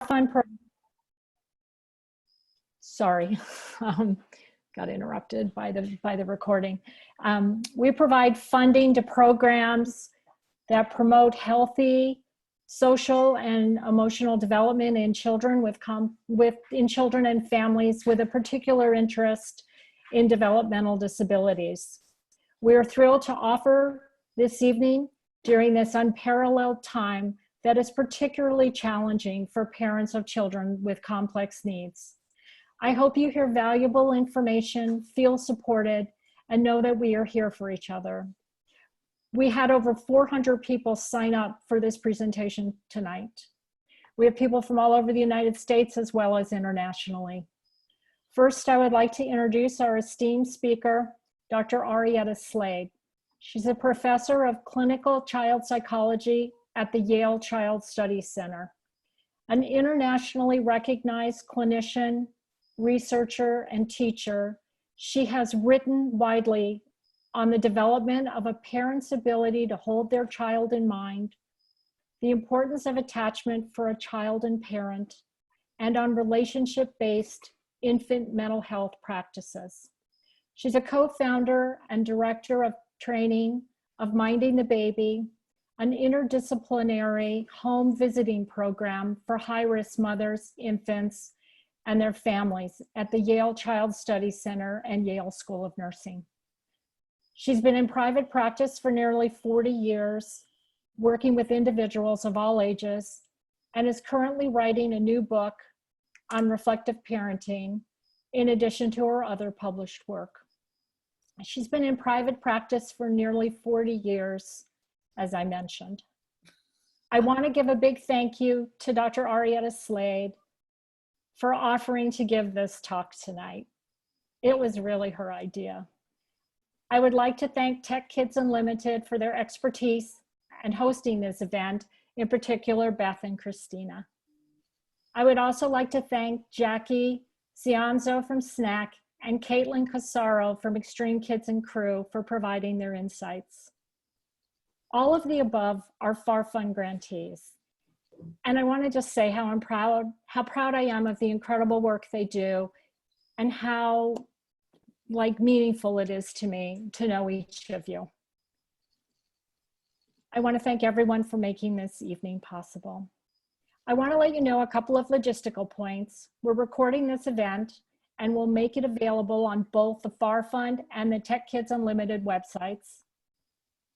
fund sorry, got interrupted by the recording. We provide funding to programs that promote healthy social and emotional development in children in children and families with a particular interest in developmental disabilities. We are thrilled to offer this evening during this unparalleled time that is particularly challenging for parents of children with complex needs. I hope you hear valuable information, feel supported, and know that we are here for each other. We had over 400 people sign up for this presentation tonight. We have people from all over the United States as well as internationally. First, I would like to introduce our esteemed speaker, Dr. Arietta Slade. She's a professor of clinical child psychology at the Yale Child Study Center, an internationally recognized clinician, researcher, and teacher. She has written widely on the development of a parent's ability to hold their child in mind, the importance of attachment for a child and parent, and on relationship-based infant mental health practices. She's a co-founder and director of training of Minding the Baby, an interdisciplinary home visiting program for high-risk mothers, infants, and their families at the Yale Child Study Center and Yale School of Nursing. She's been in private practice for nearly 40 years, working with individuals of all ages, and is currently writing a new book on reflective parenting, in addition to her other published work. She's been in private practice for nearly 40 years, as I mentioned. I want to give a big thank you to Dr. Arietta Slade for offering to give this talk tonight. It was really her idea. I would like to thank Tech Kids Unlimited for their expertise and hosting this event, in particular Beth and Christina. I would also like to thank Jackie Cianzo from SNAC and Caitlin Casaro from Extreme Kids and Crew for providing their insights. All of the above are FAR Fund grantees. And I want to just say how proud I am of the incredible work they do and how meaningful it is to me to know each of you. I want to thank everyone for making this evening possible. I want to let you know a couple of logistical points. We're recording this event and we'll make it available on both the FAR Fund and the Tech Kids Unlimited websites.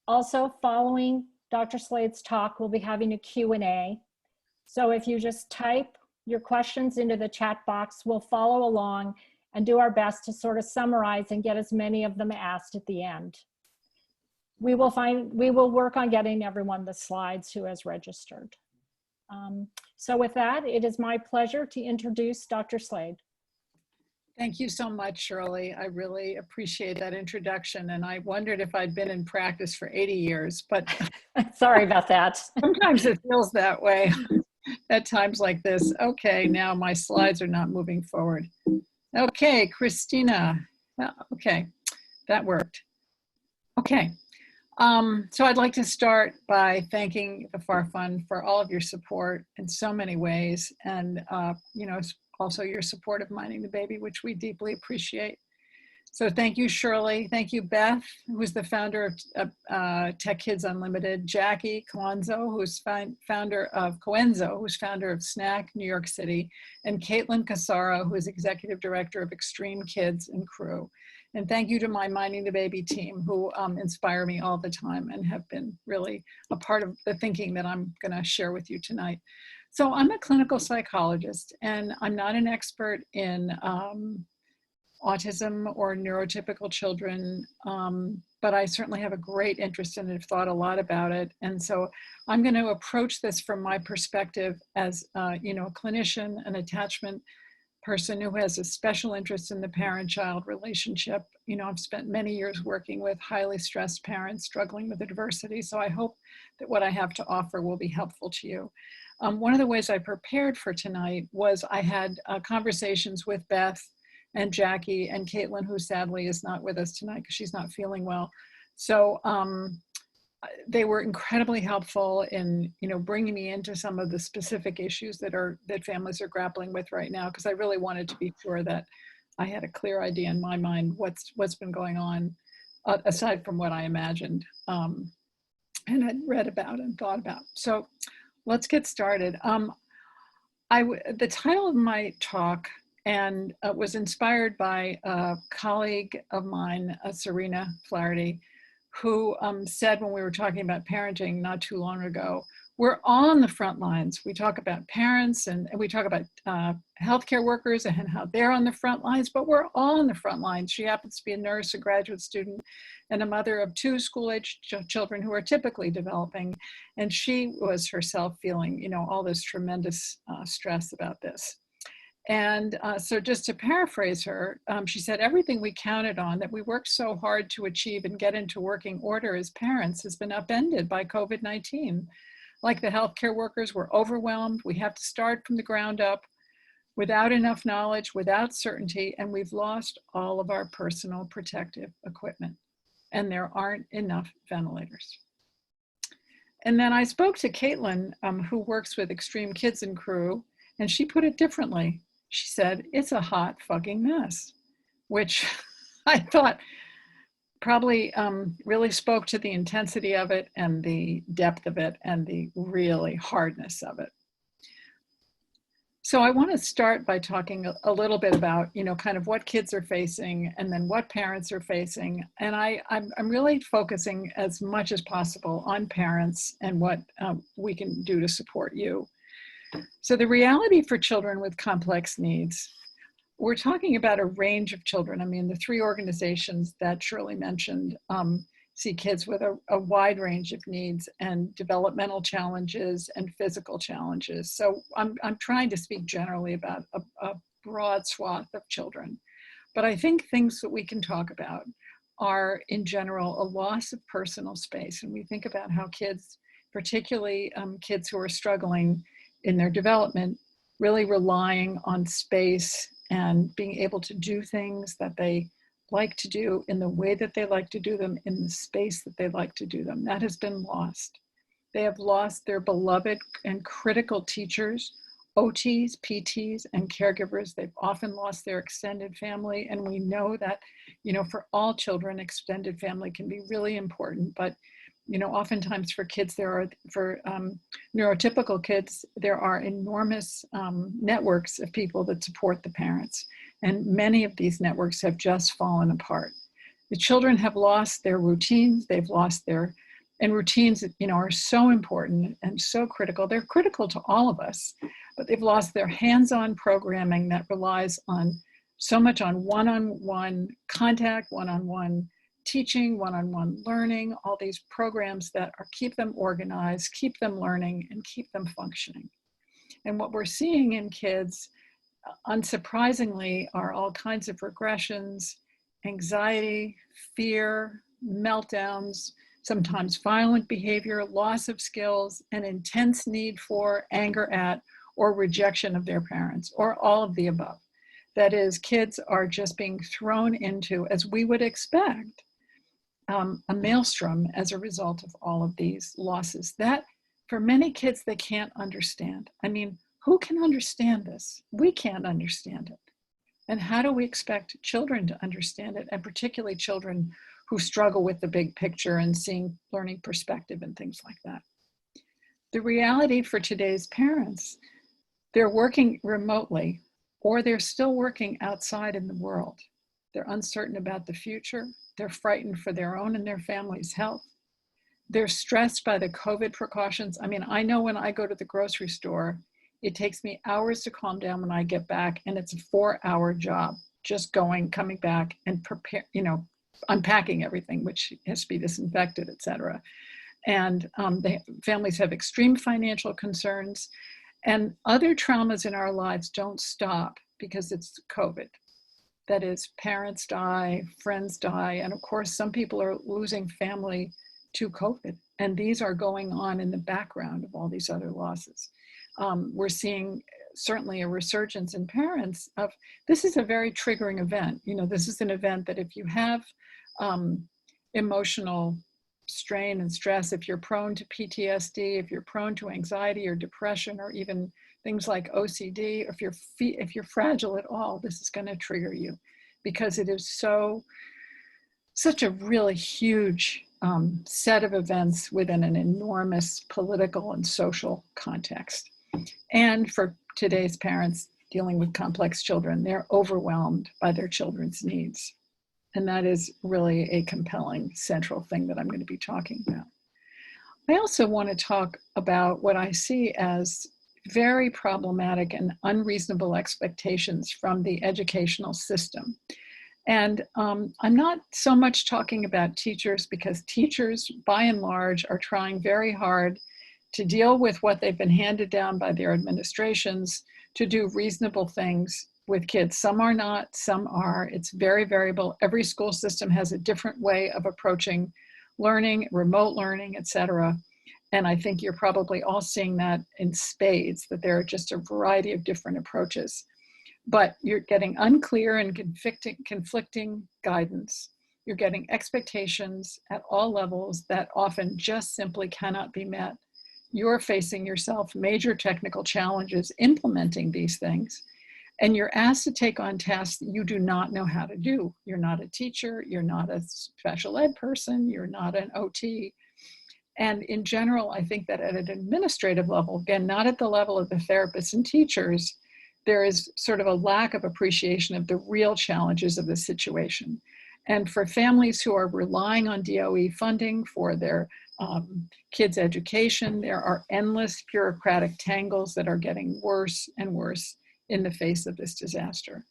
Also, following Dr. Slade's talk, we'll be having a Q&A. So if you just type your questions into the chat box, we'll follow along and do our best to sort of summarize and get as many of them asked at the end. We will work on getting everyone the slides who has registered. So with that, it is my pleasure to introduce Dr. Slade. Thank you so much, Shirley. I really appreciate that introduction. And I wondered if I'd been in practice for 80 years, but sorry about that. Sometimes it feels that way at times like this. Okay, now my slides are not moving forward. Okay, Christina. Okay, that worked. Okay, so I'd like to start by thanking the FAR Fund for all of your support in so many ways, and also your support of Minding the Baby, which we deeply appreciate. So thank you, Shirley. Thank you, Beth, who's the founder of Tech Kids Unlimited, Jackie Coenzo, who's founder of SNAC, New York City, and Caitlin Casaro, who is executive director of Extreme Kids and Crew. And thank you to my Minding the Baby team, who inspire me all the time and have been really a part of the thinking that I'm gonna share with you tonight. So I'm a clinical psychologist, and I'm not an expert in autism or neurotypical children, but I certainly have a great interest in it, have thought a lot about it. And so I'm going to approach this from my perspective as a clinician, an attachment person who has a special interest in the parent-child relationship. I've spent many years working with highly stressed parents struggling with adversity, so I hope that what I have to offer will be helpful to you. One of the ways I prepared for tonight was I had conversations with Beth and Jackie and Caitlin, who sadly is not with us tonight because she's not feeling well. So they were incredibly helpful in, bringing me into some of the specific issues that families are grappling with right now, because I really wanted to be sure that I had a clear idea in my mind what's been going on, aside from what I imagined and had read about and thought about. So let's get started. The title of my talk and was inspired by a colleague of mine, Serena Flaherty, who said when we were talking about parenting not too long ago, we're on the front lines. We talk about parents and we talk about healthcare workers and how they're on the front lines, but we're all on the front lines. She happens to be a nurse, a graduate student, and a mother of 2 school-age children who are typically developing. And she was herself feeling, all this tremendous stress about this. And so just to paraphrase her, she said, everything we counted on that we worked so hard to achieve and get into working order as parents has been upended by COVID-19. Like the healthcare workers, we're overwhelmed. We have to start from the ground up without enough knowledge, without certainty, and we've lost all of our personal protective equipment. And there aren't enough ventilators. And then I spoke to Caitlin, who works with Extreme Kids and Crew, and she put it differently. She said, it's a hot fucking mess, which I thought probably really spoke to the intensity of it and the depth of it and the really hardness of it. So I want to start by talking a little bit about, kind of what kids are facing and then what parents are facing. And I'm really focusing as much as possible on parents and what we can do to support you. So the reality for children with complex needs, we're talking about a range of children. I mean, the 3 organizations that Shirley mentioned see kids with a wide range of needs and developmental challenges and physical challenges. So I'm trying to speak generally about a broad swath of children. But I think things that we can talk about are, in general, a loss of personal space. And we think about how kids, particularly kids who are struggling in their development, really relying on space and being able to do things that they like to do in the way that they like to do them, in the space that they like to do them. That has been lost. They have lost their beloved and critical teachers, OTs, PTs, and caregivers. They've often lost their extended family. And we know that, for all children, extended family can be really important, but oftentimes for kids, for neurotypical kids, there are enormous networks of people that support the parents. And many of these networks have just fallen apart. The children have lost their routines. They've lost and routines, are so important and so critical. They're critical to all of us, but they've lost their hands-on programming that relies on so much on one-on-one contact, one-on-one teaching, one-on-one learning, all these programs that keep them organized, keep them learning, and keep them functioning. And what we're seeing in kids, unsurprisingly, are all kinds of regressions, anxiety, fear, meltdowns, sometimes violent behavior, loss of skills, and intense need for, anger at, or rejection of their parents, or all of the above. That is, kids are just being thrown into, as we would expect, a maelstrom as a result of all of these losses that for many kids, they can't understand. I mean, who can understand this? We can't understand it. And how do we expect children to understand it, and particularly children who struggle with the big picture and seeing learning perspective and things like that? The reality for today's parents, they're working remotely or they're still working outside in the world. They're uncertain about the future. They're frightened for their own and their family's health. They're stressed by the COVID precautions. I mean, I know when I go to the grocery store, it takes me hours to calm down when I get back, and it's a 4-hour job, just going, coming back and unpacking everything, which has to be disinfected, et cetera. And the families have extreme financial concerns, and other traumas in our lives don't stop because it's COVID. That is, parents die, friends die, and of course, some people are losing family to COVID. And these are going on in the background of all these other losses. We're seeing certainly a resurgence in parents of, this is a very triggering event. You know, this is an event that if you have emotional strain and stress, if you're prone to PTSD, if you're prone to anxiety or depression, or even things like OCD, if you're fragile at all, this is going to trigger you, because it is such a really huge set of events within an enormous political and social context. And for today's parents dealing with complex children, they're overwhelmed by their children's needs. And that is really a compelling central thing that I'm going to be talking about. I also want to talk about what I see as very problematic and unreasonable expectations from the educational system. And I'm not so much talking about teachers, because teachers, by and large, are trying very hard to deal with what they've been handed down by their administrations, to do reasonable things with kids. Some are not, some are. It's very variable. Every school system has a different way of approaching learning, remote learning, et cetera. And I think you're probably all seeing that in spades, that there are just a variety of different approaches. But you're getting unclear and conflicting guidance. You're getting expectations at all levels that often just simply cannot be met. You're facing yourself major technical challenges implementing these things, and you're asked to take on tasks that you do not know how to do. You're not a teacher, you're not a special ed person, you're not an OT. And in general, I think that at an administrative level, again, not at the level of the therapists and teachers, there is sort of a lack of appreciation of the real challenges of the situation. And for families who are relying on DOE funding for their kids' education, there are endless bureaucratic tangles that are getting worse and worse in the face of this disaster.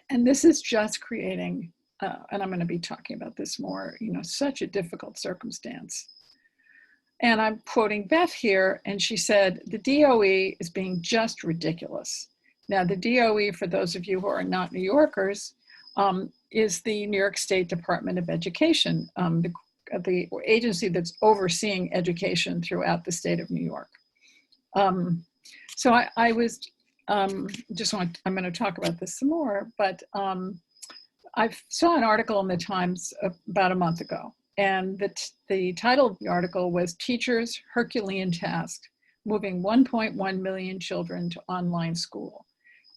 And this is just creating, and I'm going to be talking about this more, such a difficult circumstance. And I'm quoting Beth here, and she said, the DOE is being just ridiculous. Now, the DOE, for those of you who are not New Yorkers, is the New York State Department of Education, the agency that's overseeing education throughout the state of New York. So I was I'm going to talk about this some more, but I saw an article in the Times about a month ago. And the title of the article was Teachers' Herculean Task, Moving 1.1 Million Children to Online School.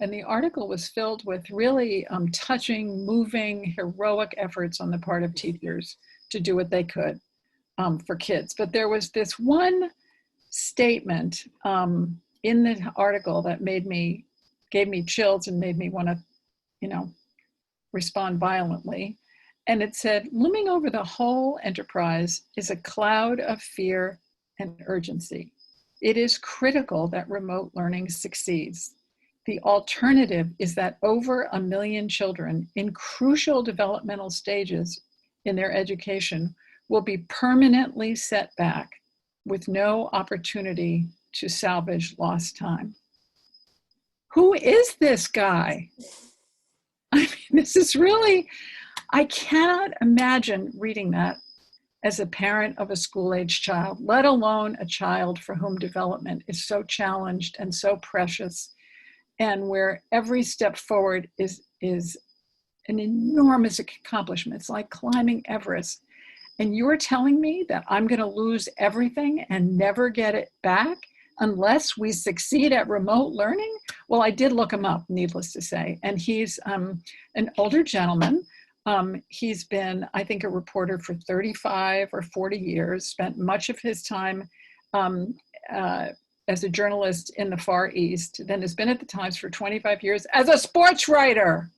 And the article was filled with really touching, moving, heroic efforts on the part of teachers to do what they could for kids. But there was this one statement in the article that gave me chills and made me want to, respond violently. And it said, looming over the whole enterprise is a cloud of fear and urgency. It is critical that remote learning succeeds. The alternative is that over 1 million children in crucial developmental stages in their education will be permanently set back with no opportunity to salvage lost time. Who is this guy? I mean, this is really, I cannot imagine reading that as a parent of a school-age child, let alone a child for whom development is so challenged and so precious, and where every step forward is an enormous accomplishment. It's like climbing Everest. And you're telling me that I'm going to lose everything and never get it back unless we succeed at remote learning? Well, I did look him up, needless to say. And he's an older gentleman. He's been, I think, a reporter for 35 or 40 years, spent much of his time as a journalist in the Far East, then has been at the Times for 25 years as a sports writer.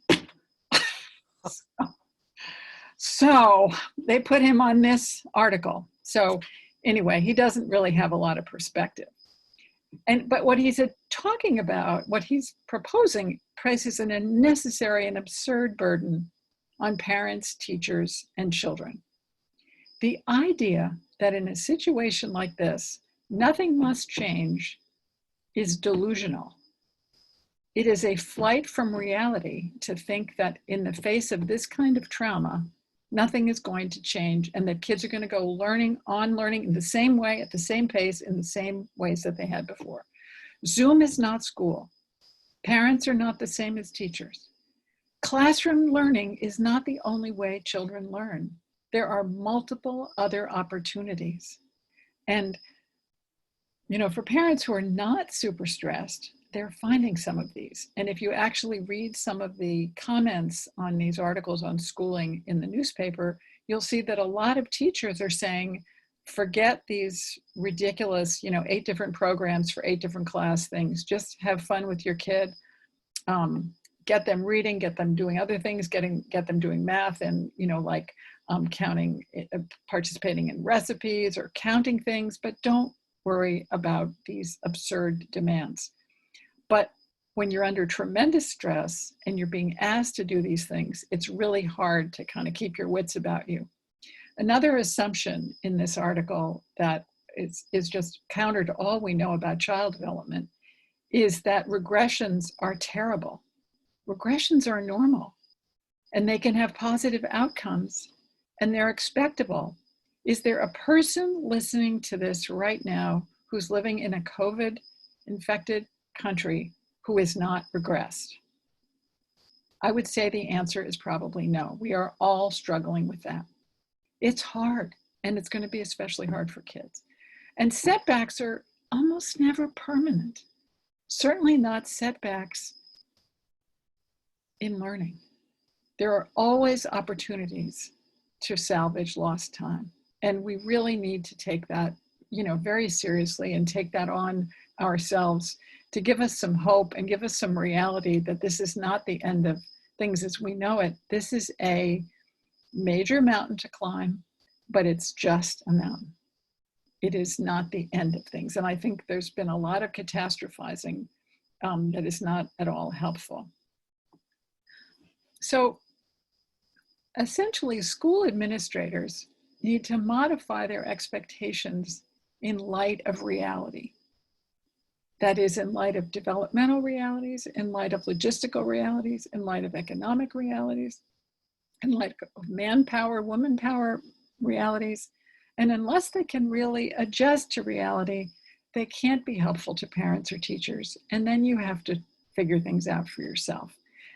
So they put him on this article. So anyway, he doesn't really have a lot of perspective. But what he's talking about, what he's proposing, places an unnecessary and absurd burden on parents, teachers, and children. The idea that in a situation like this, nothing must change is delusional. It is a flight from reality to think that in the face of this kind of trauma, nothing is going to change and that kids are going to go learning in the same way, at the same pace, in the same ways that they had before. Zoom is not school. Parents are not the same as teachers. Classroom learning is not the only way children learn. there are multiple other opportunities. And, you know, for parents who are not super stressed, they're finding some of these. And if you actually read some of the comments on these articles on schooling in the newspaper, you'll see that a lot of teachers are saying, forget these ridiculous, you know, 8 different programs for 8 different class things. Just have fun with your kid. Get them reading, get them doing other things, get them doing math and, you know, like counting, participating in recipes or counting things, but don't worry about these absurd demands. But when you're under tremendous stress and you're being asked to do these things, it's really hard to kind of keep your wits about you. Another assumption in this article that is just counter to all we know about child development is that regressions are terrible. Regressions are normal and they can have positive outcomes and they're expectable. Is there a person listening to this right now who's living in a COVID-infected country who is not regressed? I would say the answer is probably no. We are all struggling with that. It's hard, and it's going to be especially hard for kids. And setbacks are almost never permanent. Certainly not setbacks in learning. There are always opportunities to salvage lost time. And we really need to take that, you know, very seriously and take that on ourselves to give us some hope and give us some reality that this is not the end of things as we know it. This is a major mountain to climb, but it's just a mountain. It is not the end of things. And I think there's been a lot of catastrophizing that is not at all helpful. So essentially, school administrators need to modify their expectations in light of reality. That is, in light of developmental realities, in light of logistical realities, in light of economic realities, in light of manpower, woman power realities. And unless they can really adjust to reality, they can't be helpful to parents or teachers. And then you have to figure things out for yourself.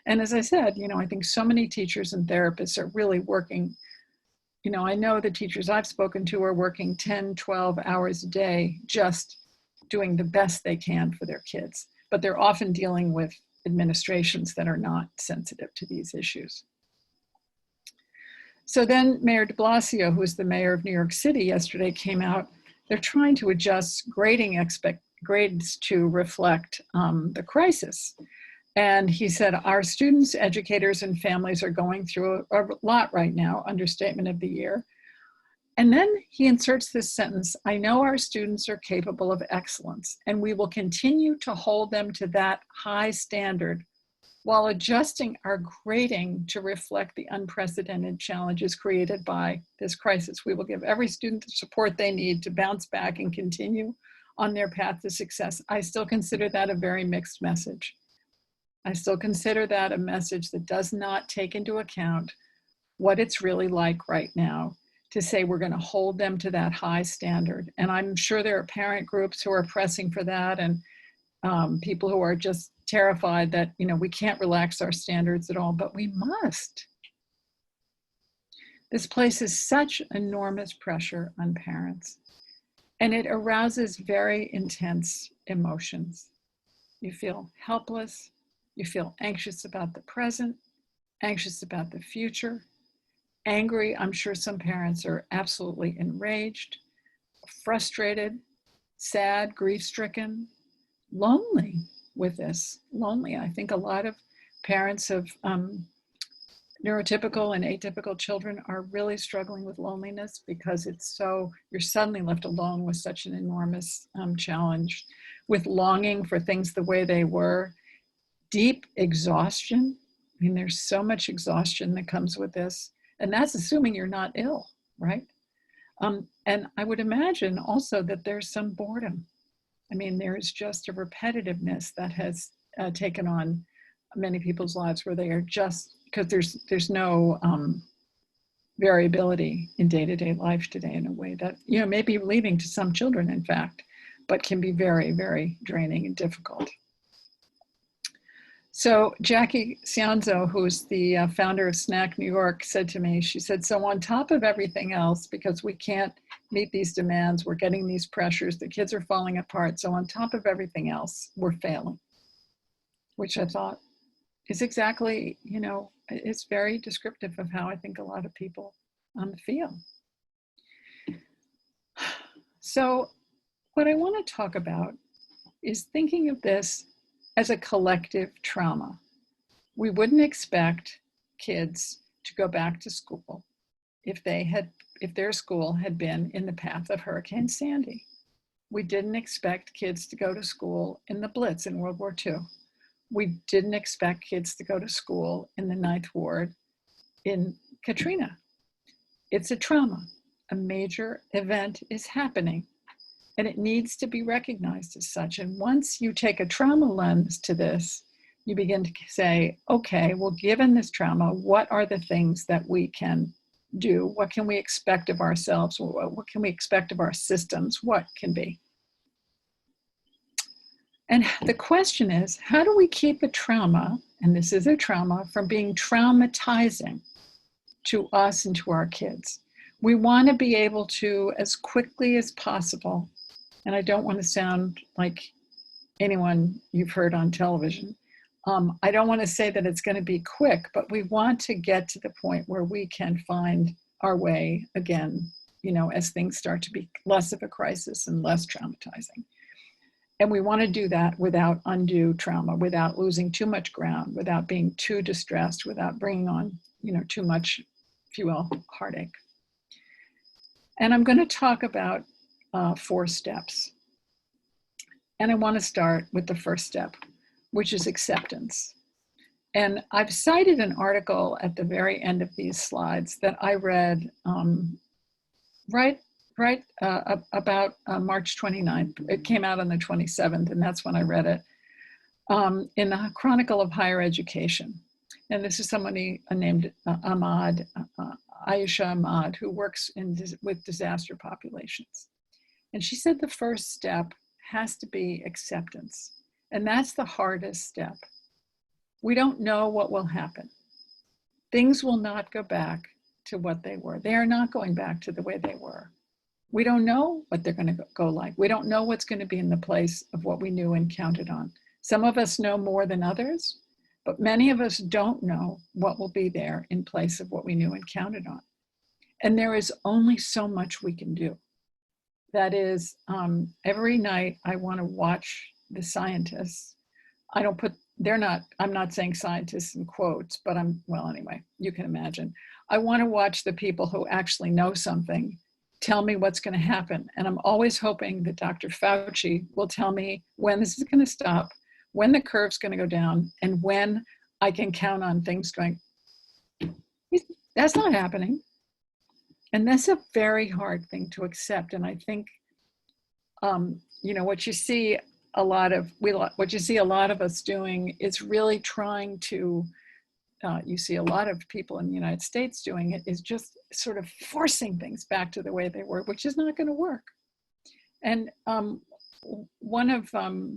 And as I said, you know, I think so many teachers and therapists are really working. You know, I know the teachers I've spoken to are working 10, 12 hours a day, just doing the best they can for their kids. But they're often dealing with administrations that are not sensitive to these issues. So then Mayor de Blasio, who is the mayor of New York City, yesterday came out. They're trying to adjust grades to reflect the crisis. And he said, our students, educators, and families are going through a lot right now, understatement of the year. And then he inserts this sentence, I know our students are capable of excellence, and we will continue to hold them to that high standard while adjusting our grading to reflect the unprecedented challenges created by this crisis. We will give every student the support they need to bounce back and continue on their path to success. I still consider that a very mixed message. I still consider that a message that does not take into account what it's really like right now to say we're going to hold them to that high standard. And I'm sure there are parent groups who are pressing for that, and people who are just terrified that, you know, we can't relax our standards at all, but we must. This places such enormous pressure on parents, and it arouses very intense emotions. You feel helpless. You feel anxious about the present, anxious about the future, angry. I'm sure some parents are absolutely enraged, frustrated, sad, grief-stricken, lonely with this. Lonely. I think a lot of parents of neurotypical and atypical children are really struggling with loneliness because it's so, you're suddenly left alone with such an enormous challenge, with longing for things the way they were. Deep exhaustion. I mean, there's so much exhaustion that comes with this. And that's assuming you're not ill, right? And I would imagine also that there's some boredom. I mean, there's just a repetitiveness that has taken on many people's lives where they are just, because there's no variability in day-to-day life today in a way that, you know, may be relieving to some children, in fact, but can be very, very draining and difficult. So Jackie Cianzo, who's the founder of Snack New York, said to me, she said, so on top of everything else, because we can't meet these demands, we're getting these pressures, the kids are falling apart. So on top of everything else, we're failing, which I thought is exactly, it's very descriptive of how I think a lot of people feel. So what I want to talk about is thinking of this as a collective trauma. We wouldn't expect kids to go back to school if their school had been in the path of Hurricane Sandy. We didn't expect kids to go to school in the Blitz in World War II. We didn't expect kids to go to school in the Ninth Ward in Katrina. It's a trauma. A major event is happening, and it needs to be recognized as such. And once you take a trauma lens to this, you begin to say, okay, well, given this trauma, what are the things that we can do? What can we expect of ourselves? What can we expect of our systems? What can be? And the question is, how do we keep a trauma, and this is a trauma, from being traumatizing to us and to our kids? We want to be able to, as quickly as possible, and I don't want to sound like anyone you've heard on television. I don't want to say that it's going to be quick, but we want to get to the point where we can find our way again, as things start to be less of a crisis and less traumatizing. And we want to do that without undue trauma, without losing too much ground, without being too distressed, without bringing on, too much, if you will, heartache. And I'm going to talk about 4 steps. And I want to start with the first step, which is acceptance. And I've cited an article at the very end of these slides that I read right about March 29th. It came out on the 27th, and that's when I read it, in the Chronicle of Higher Education. And this is somebody named Ayesha Ahmad, who works with disaster populations. And she said the first step has to be acceptance. And that's the hardest step. We don't know what will happen. Things will not go back to what they were. They are not going back to the way they were. We don't know what they're going to go like. We don't know what's going to be in the place of what we knew and counted on. Some of us know more than others, but many of us don't know what will be there in place of what we knew and counted on. And there is only so much we can do. That is, every night I want to watch the scientists. I'm not saying scientists in quotes, but anyway, you can imagine. I want to watch the people who actually know something tell me what's going to happen. And I'm always hoping that Dr. Fauci will tell me when this is going to stop, when the curve's going to go down, and when I can count on things going. That's not happening. And that's a very hard thing to accept. And I think, what you see a lot of us doing is really trying to, you see a lot of people in the United States doing it, is just sort of forcing things back to the way they were, which is not going to work. And one of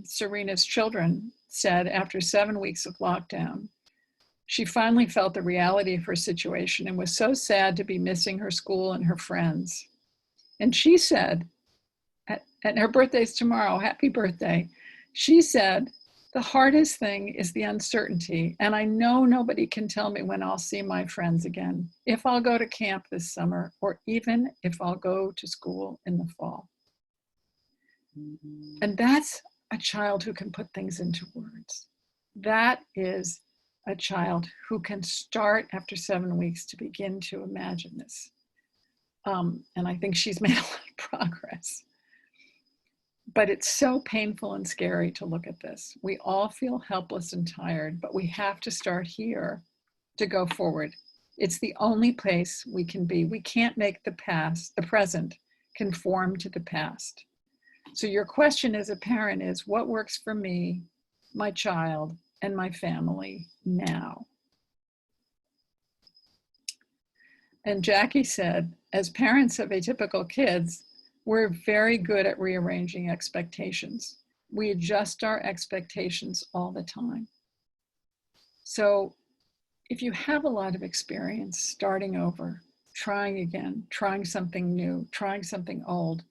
Serena's children said after 7 weeks of lockdown, she finally felt the reality of her situation and was so sad to be missing her school and her friends. And she said, and her birthday's tomorrow, happy birthday. She said, the hardest thing is the uncertainty. And I know nobody can tell me when I'll see my friends again, if I'll go to camp this summer, or even if I'll go to school in the fall. And that's a child who can put things into words. That is a child who can start after 7 weeks to begin to imagine this. And I think she's made a lot of progress. But it's so painful and scary to look at this. We all feel helpless and tired, but we have to start here to go forward. It's the only place we can be. We can't make the present, conform to the past. So your question as a parent is, what works for me, my child, and my family now? And Jackie said, as parents of atypical kids, we're very good at rearranging expectations. We adjust our expectations all the time. So if you have a lot of experience starting over, trying again, trying something new, trying something old,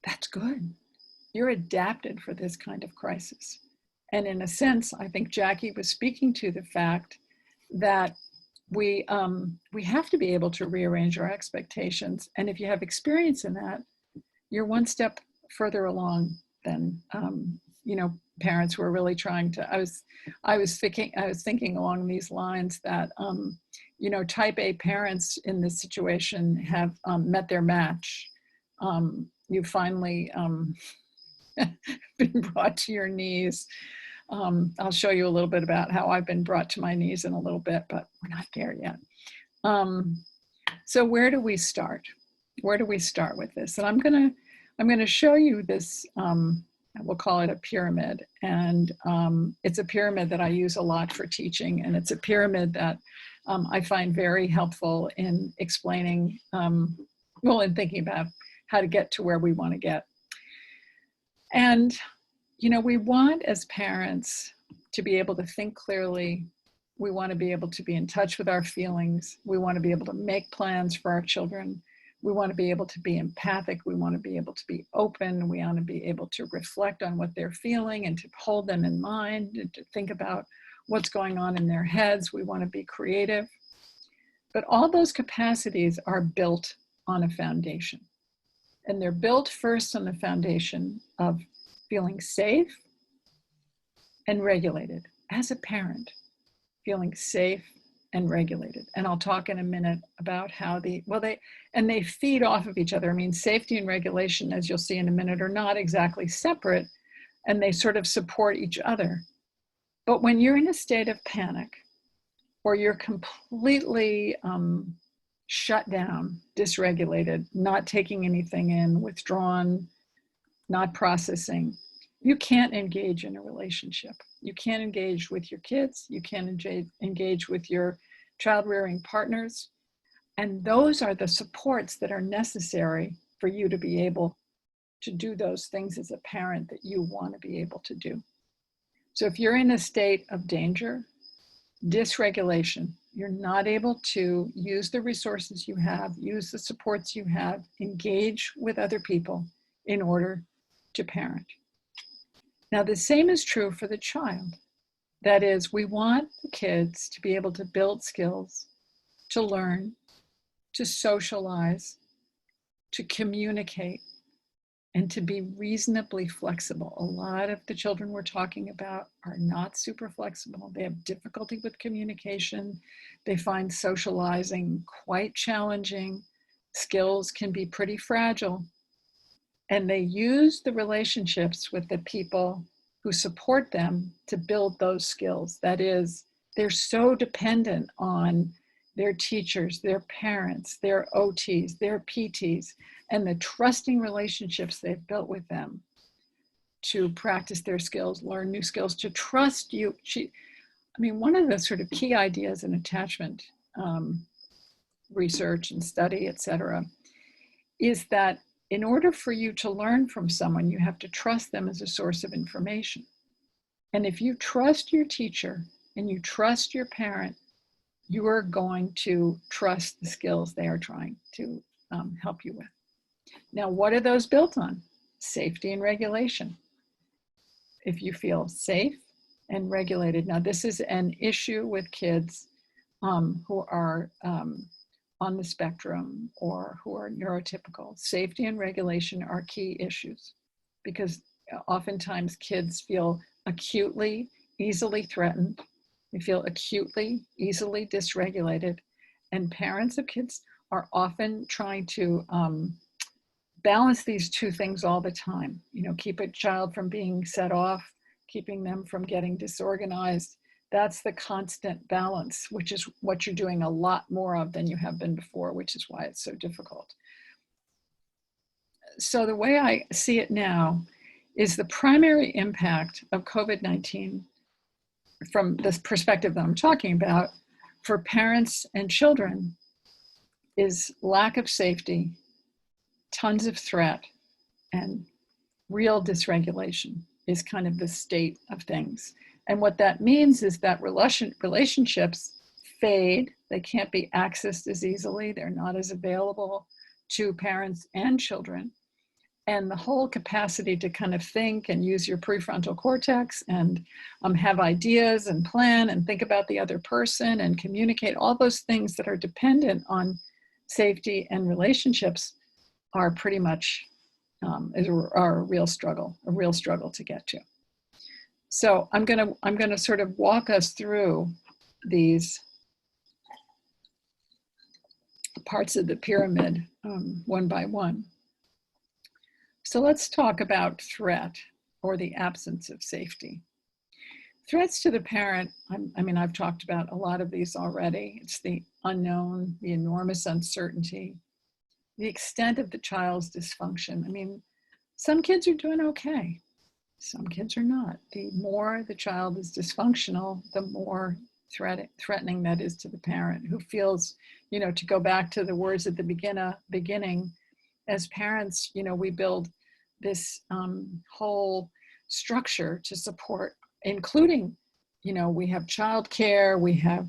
that's good. You're adapted for this kind of crisis. And in a sense, I think Jackie was speaking to the fact that we have to be able to rearrange our expectations. And if you have experience in that, you're one step further along than parents who are really trying to. I was thinking along these lines that type A parents in this situation have met their match. You finally been brought to your knees. I'll show you a little bit about how I've been brought to my knees in a little bit, but we're not there yet. So where do we start? Where do we start with this? And I'm gonna show you this. We'll call it a pyramid, and it's a pyramid that I use a lot for teaching, and it's a pyramid that I find very helpful in explaining, in thinking about how to get to where we want to get. And we want as parents to be able to think clearly. We want to be able to be in touch with our feelings. We want to be able to make plans for our children. We want to be able to be empathic. We want to be able to be open. We want to be able to reflect on what they're feeling and to hold them in mind and to think about what's going on in their heads. We want to be creative. But all those capacities are built on a foundation. And they're built first on the foundation of feeling safe and regulated as a parent, feeling safe and regulated. And I'll talk in a minute about how they feed off of each other. I mean, safety and regulation, as you'll see in a minute, are not exactly separate, and they sort of support each other. But when you're in a state of panic, or you're completely shut down, dysregulated, not taking anything in, withdrawn, not processing, you can't engage in a relationship. You can't engage with your kids. You can't engage with your child rearing partners. And those are the supports that are necessary for you to be able to do those things as a parent that you want to be able to do. So if you're in a state of danger, dysregulation, you're not able to use the resources you have, use the supports you have, engage with other people in order to parent. Now, the same is true for the child. That is, we want the kids to be able to build skills, to learn, to socialize, to communicate, and to be reasonably flexible. A lot of the children we're talking about are not super flexible. They have difficulty with communication. They find socializing quite challenging. Skills can be pretty fragile. And they use the relationships with the people who support them to build those skills. That is, they're so dependent on their teachers, their parents, their OTs, their PTs, and the trusting relationships they've built with them to practice their skills, learn new skills, to trust you. One of the sort of key ideas in attachment research and study, et cetera, is that in order for you to learn from someone, you have to trust them as a source of information. And if you trust your teacher and you trust your parent, you are going to trust the skills they are trying to help you with. Now, what are those built on? Safety and regulation. If you feel safe and regulated. Now, this is an issue with kids who are on the spectrum or who are neurotypical. Safety and regulation are key issues because oftentimes kids feel acutely, easily threatened. They feel acutely, easily dysregulated, and parents of kids are often trying to balance these two things all the time. Keep a child from being set off, keeping them from getting disorganized. That's the constant balance, which is what you're doing a lot more of than you have been before, which is why it's so difficult. So the way I see it now is the primary impact of COVID-19 from this perspective that I'm talking about for parents and children is lack of safety, tons of threat, and real dysregulation is kind of the state of things. And what that means is that relationships fade. They can't be accessed as easily. They're not as available to parents and children. And the whole capacity to kind of think and use your prefrontal cortex and have ideas and plan and think about the other person and communicate, all those things that are dependent on safety and relationships are pretty much are a real struggle to get to. So I'm gonna sort of walk us through these parts of the pyramid one by one. So let's talk about threat, or the absence of safety. Threats to the parent, I mean, I've talked about a lot of these already. It's the unknown, the enormous uncertainty, the extent of the child's dysfunction. I mean, some kids are doing okay. Some kids are not. The more the child is dysfunctional, the more threatening that is to the parent, who feels, you know, to go back to the words at the beginning, as parents, you know, we build this whole structure to support, including, you know, we have childcare, we have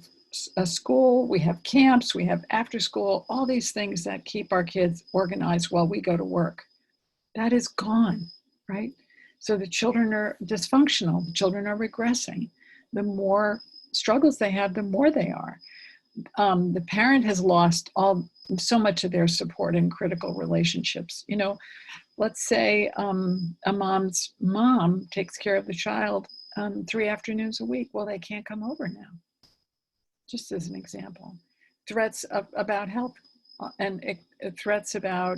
a school, we have camps, we have after school, all these things that keep our kids organized while we go to work. That is gone, right? So the children are dysfunctional, the children are regressing. The more struggles they have, the more they are. The parent has lost so much of their support in critical relationships. You know, let's say a mom's mom takes care of the child 3 afternoons a week. Well, they can't come over now, just as an example. Threats about health and threats about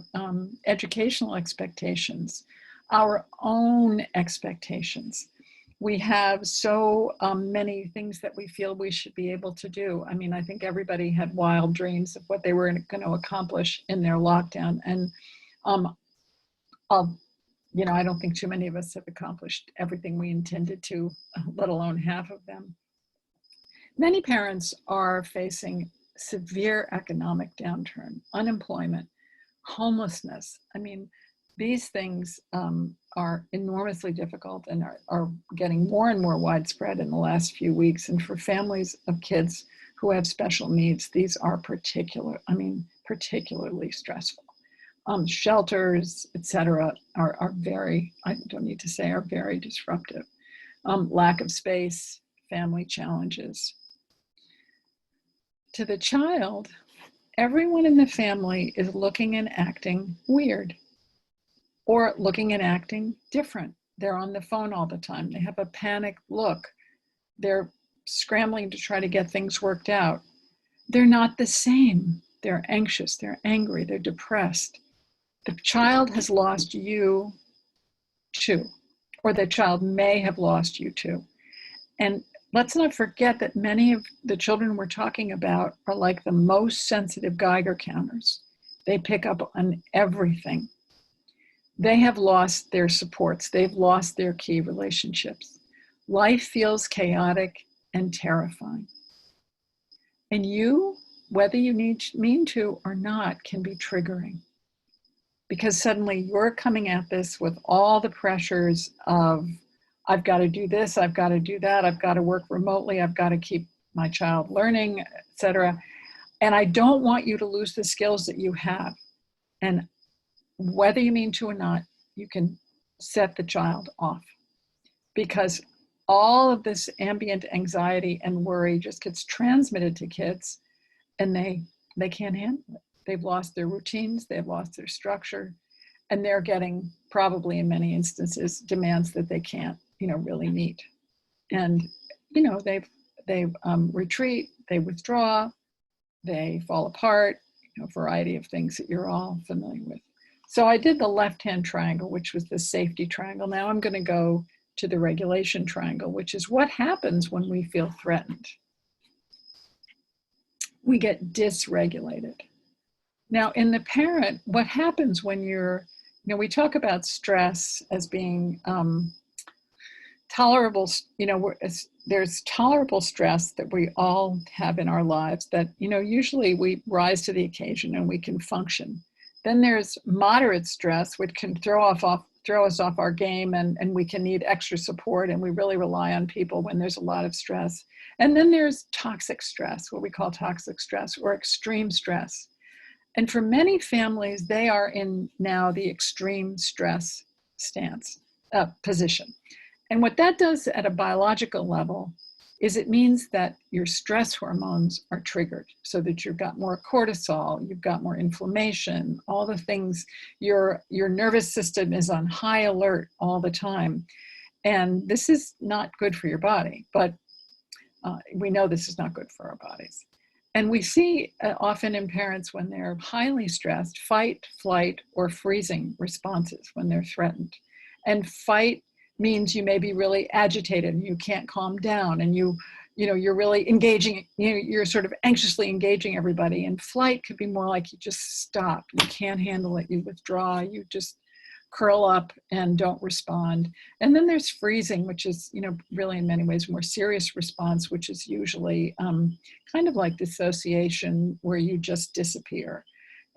educational expectations, our own expectations. We have so many things that we feel we should be able to do. I mean, I think everybody had wild dreams of what they were going to accomplish in their lockdown. And, you know, I don't think too many of us have accomplished everything we intended to, let alone half of them. Many parents are facing severe economic downturn, unemployment, homelessness. I mean, these things are enormously difficult and are getting more and more widespread in the last few weeks. And for families of kids who have special needs, these are particularly stressful. Shelters, et cetera, are very, I don't need to say, are very disruptive. Lack of space, family challenges. To the child, everyone in the family is looking and acting weird, or looking and acting different. They're on the phone all the time. They have a panicked look. They're scrambling to try to get things worked out. They're not the same. They're anxious, they're angry, they're depressed. The child has lost you too, or the child may have lost you too. And let's not forget that many of the children we're talking about are like the most sensitive Geiger counters. They pick up on everything. They have lost their supports. They've lost their key relationships. Life feels chaotic and terrifying. And you, whether you mean to or not, can be triggering. Because suddenly you're coming at this with all the pressures of, I've got to do this, I've got to do that, I've got to work remotely, I've got to keep my child learning, etc. And I don't want you to lose the skills that you have. And whether you mean to or not, you can set the child off, because all of this ambient anxiety and worry just gets transmitted to kids, and they can't handle it. They've lost their routines, they've lost their structure, and they're getting, probably in many instances, demands that they can't, really meet. And, they retreat, they withdraw, they fall apart, a variety of things that you're all familiar with. So I did the left-hand triangle, which was the safety triangle. Now I'm going to go to the regulation triangle, which is what happens when we feel threatened. We get dysregulated. Now in the parent, what happens when you're, we talk about stress as being tolerable, there's tolerable stress that we all have in our lives that, usually we rise to the occasion and we can function. Then there's moderate stress, which can throw throw us off our game, and we can need extra support, and we really rely on people when there's a lot of stress. And then there's toxic stress, what we call toxic stress or extreme stress. And for many families, they are in now the extreme stress position. And what that does at a biological level is it means that your stress hormones are triggered so that you've got more cortisol, you've got more inflammation, all the things, your nervous system is on high alert all the time. And this is not good for your body, but we know this is not good for our bodies. And we see often in parents when they're highly stressed, fight, flight, or freezing responses when they're threatened. And fight means you may be really agitated and you can't calm down, and you're really engaging, you're sort of anxiously engaging everybody. And flight could be more like you just stop, you can't handle it, you withdraw, you just curl up and don't respond. And then there's freezing, which is, really in many ways more serious response, which is usually kind of like dissociation, where you just disappear.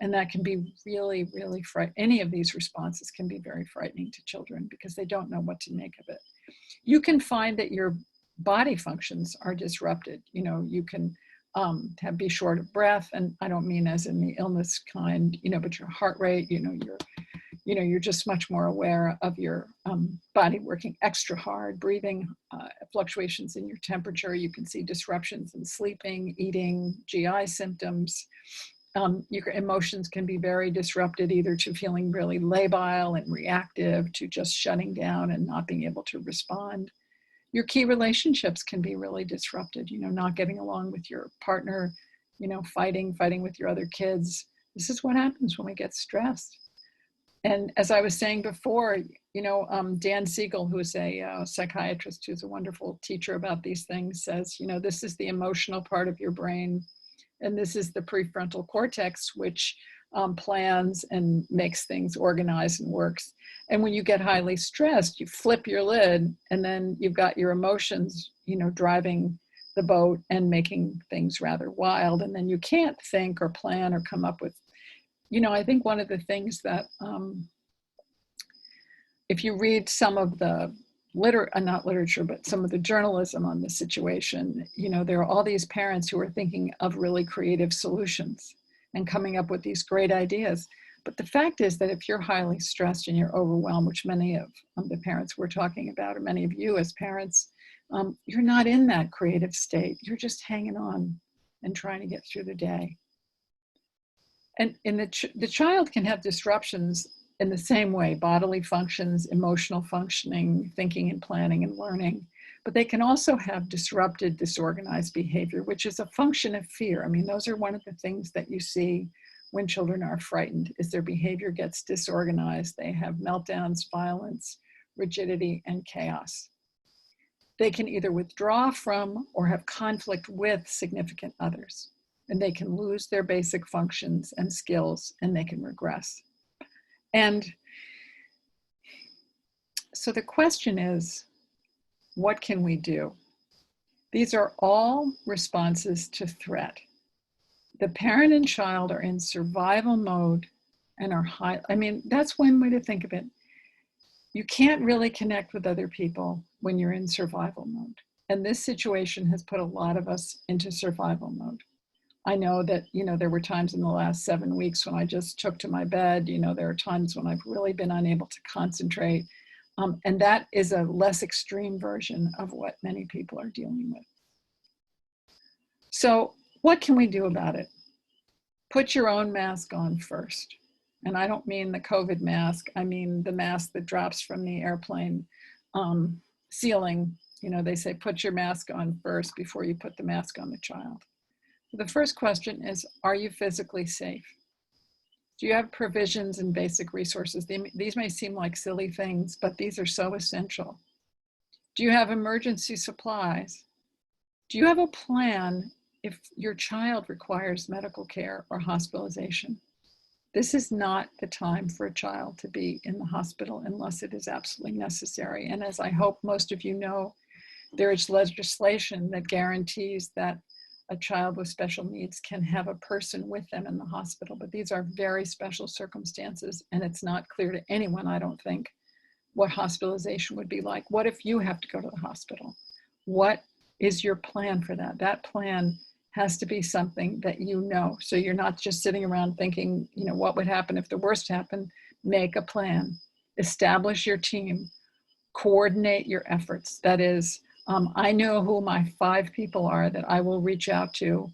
And that can be really, really frightening. Any of these responses can be very frightening to children because they don't know what to make of it. You can find that your body functions are disrupted. You can be short of breath, and I don't mean as in the illness kind, but your heart rate, you're just much more aware of your body working extra hard, breathing, fluctuations in your temperature. You can see disruptions in sleeping, eating, GI symptoms. Your emotions can be very disrupted, either to feeling really labile and reactive, to just shutting down and not being able to respond. Your key relationships can be really disrupted, not getting along with your partner, fighting with your other kids. This is what happens when we get stressed. And as I was saying before, Dan Siegel, who is a psychiatrist, who's a wonderful teacher about these things, says, this is the emotional part of your brain. And this is the prefrontal cortex, which plans and makes things organized and works. And when you get highly stressed, you flip your lid, and then you've got your emotions, driving the boat and making things rather wild. And then you can't think or plan or come up with, I think one of the things that, if you read some of the not literature, but some of the journalism on this situation, there are all these parents who are thinking of really creative solutions and coming up with these great ideas. But the fact is that if you're highly stressed and you're overwhelmed, which many of the parents we're talking about, or many of you as parents, you're not in that creative state. You're just hanging on and trying to get through the day. And the child can have disruptions in the same way: bodily functions, emotional functioning, thinking and planning and learning. But they can also have disrupted, disorganized behavior, which is a function of fear. I mean, those are one of the things that you see when children are frightened, is their behavior gets disorganized. They have meltdowns, violence, rigidity, and chaos. They can either withdraw from or have conflict with significant others. And they can lose their basic functions and skills, and they can regress. And so the question is, what can we do? These are all responses to threat. The parent and child are in survival mode and are that's one way to think of it. You can't really connect with other people when you're in survival mode. And this situation has put a lot of us into survival mode. I know that, there were times in the last 7 weeks when I just took to my bed. There are times when I've really been unable to concentrate. And that is a less extreme version of what many people are dealing with. So what can we do about it? Put your own mask on first. And I don't mean the COVID mask. I mean the mask that drops from the airplane ceiling. They say, put your mask on first before you put the mask on the child. The first question is, are you physically safe? Do you have provisions and basic resources? These may seem like silly things, but these are so essential. Do you have emergency supplies? Do you have a plan if your child requires medical care or hospitalization? This is not the time for a child to be in the hospital unless it is absolutely necessary. And as I hope most of you know, there is legislation that guarantees that a child with special needs can have a person with them in the hospital, but these are very special circumstances, and it's not clear to anyone, I don't think, what hospitalization would be like. What if you have to go to the hospital? What is your plan for that? That plan has to be something that you know. So you're not just sitting around thinking, you know, what would happen if the worst happened? Make a plan, establish your team, coordinate your efforts. That is, I know who my 5 people are that I will reach out to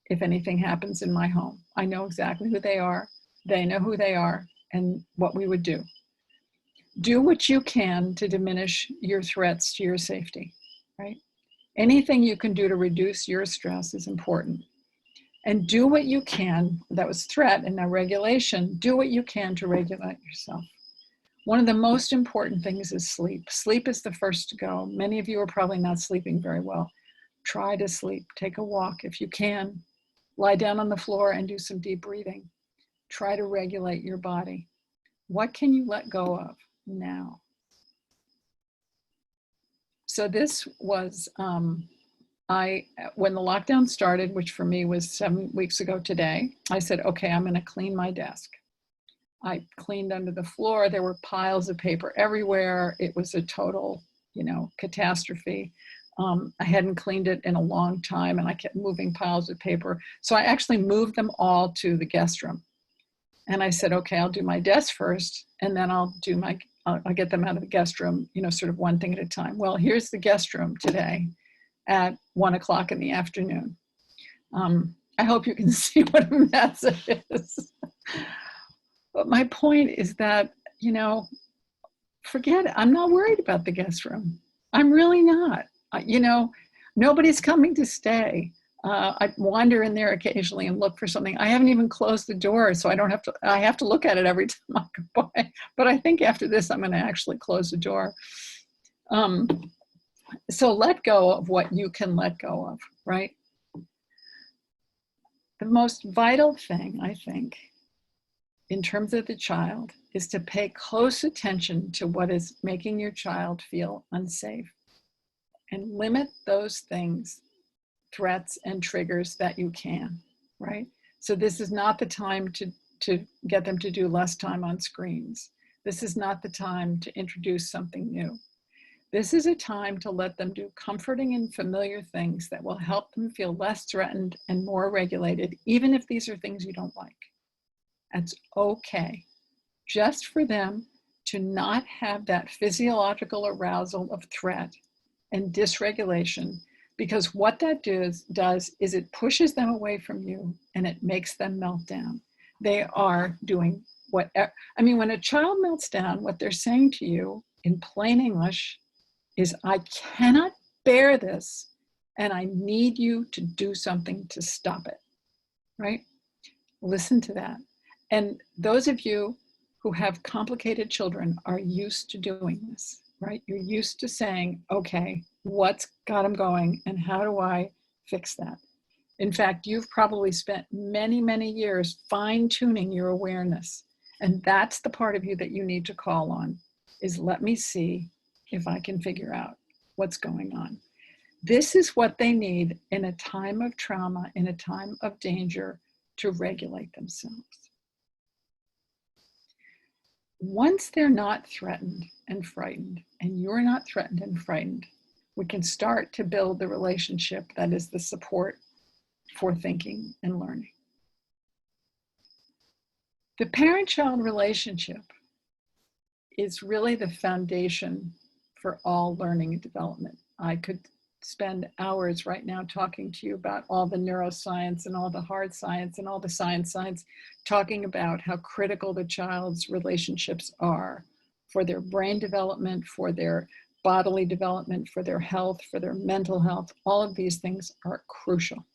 if anything happens in my home. I know exactly who they are. They know who they are and what we would do. Do what you can to diminish your threats to your safety, right? Anything you can do to reduce your stress is important. And do what you can, that was threat and now regulation, do what you can to regulate yourself. One of the most important things is sleep. Sleep is the first to go. Many of you are probably not sleeping very well. Try to sleep, take a walk if you can. Lie down on the floor and do some deep breathing. Try to regulate your body. What can you let go of now? So this was, when the lockdown started, which for me was 7 weeks ago today, I said, okay, I'm gonna clean my desk. I cleaned under the floor. There were piles of paper everywhere. It was a total, you know, catastrophe. I hadn't cleaned it in a long time and I kept moving piles of paper. So I actually moved them all to the guest room. And I said, okay, I'll do my desk first and then I'll get them out of the guest room, you know, sort of one thing at a time. Well, here's the guest room today at 1 o'clock in the afternoon. I hope you can see what a mess it is. But my point is that, you know, forget it. I'm not worried about the guest room. I'm really not. You know, nobody's coming to stay. I wander in there occasionally and look for something. I haven't even closed the door, so I have to look at it every time I go by. But I think after this, I'm going to actually close the door. So let go of what you can let go of, right? The most vital thing, I think, in terms of the child, is to pay close attention to what is making your child feel unsafe and limit those things, threats and triggers that you can, right? So this is not the time to get them to do less time on screens. This is not the time to introduce something new. This is a time to let them do comforting and familiar things that will help them feel less threatened and more regulated, even if these are things you don't like. That's okay. Just for them to not have that physiological arousal of threat and dysregulation, because what that does is it pushes them away from you and it makes them melt down. They are doing whatever. I mean, when a child melts down, what they're saying to you in plain English is, I cannot bear this and I need you to do something to stop it, right? Listen to that. And those of you who have complicated children are used to doing this, right? You're used to saying, okay, what's got them going and how do I fix that? In fact, you've probably spent many, many years fine-tuning your awareness. And that's the part of you that you need to call on, is let me see if I can figure out what's going on. This is what they need in a time of trauma, in a time of danger, to regulate themselves. Once they're not threatened and frightened, and you're not threatened and frightened, we can start to build the relationship that is the support for thinking and learning. The parent-child relationship is really the foundation for all learning and development. I could spend hours right now talking to you about all the neuroscience and all the hard science and all the science, talking about how critical the child's relationships are for their brain development, for their bodily development, for their health, for their mental health. All of these things are crucial.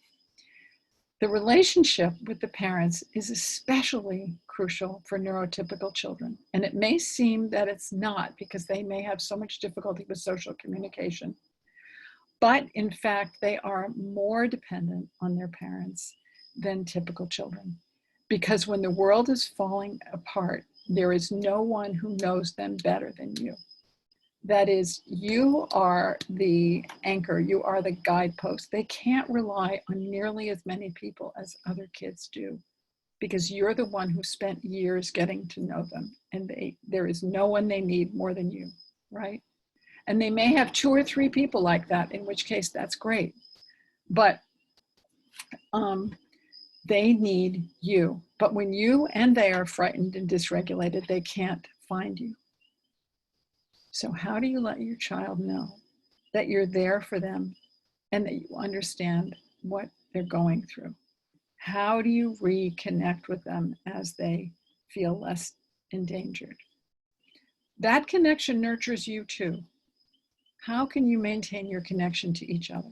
The relationship with the parents is especially crucial for neurotypical children. And it may seem that it's not, because they may have so much difficulty with social communication. But in fact, they are more dependent on their parents than typical children. Because when the world is falling apart, there is no one who knows them better than you. That is, you are the anchor, you are the guidepost. They can't rely on nearly as many people as other kids do, because you're the one who spent years getting to know them, and there is no one they need more than you, right? And they may have 2 or 3 people like that, in which case that's great. But they need you. But when you and they are frightened and dysregulated, they can't find you. So how do you let your child know that you're there for them and that you understand what they're going through? How do you reconnect with them as they feel less endangered? That connection nurtures you too. How can you maintain your connection to each other?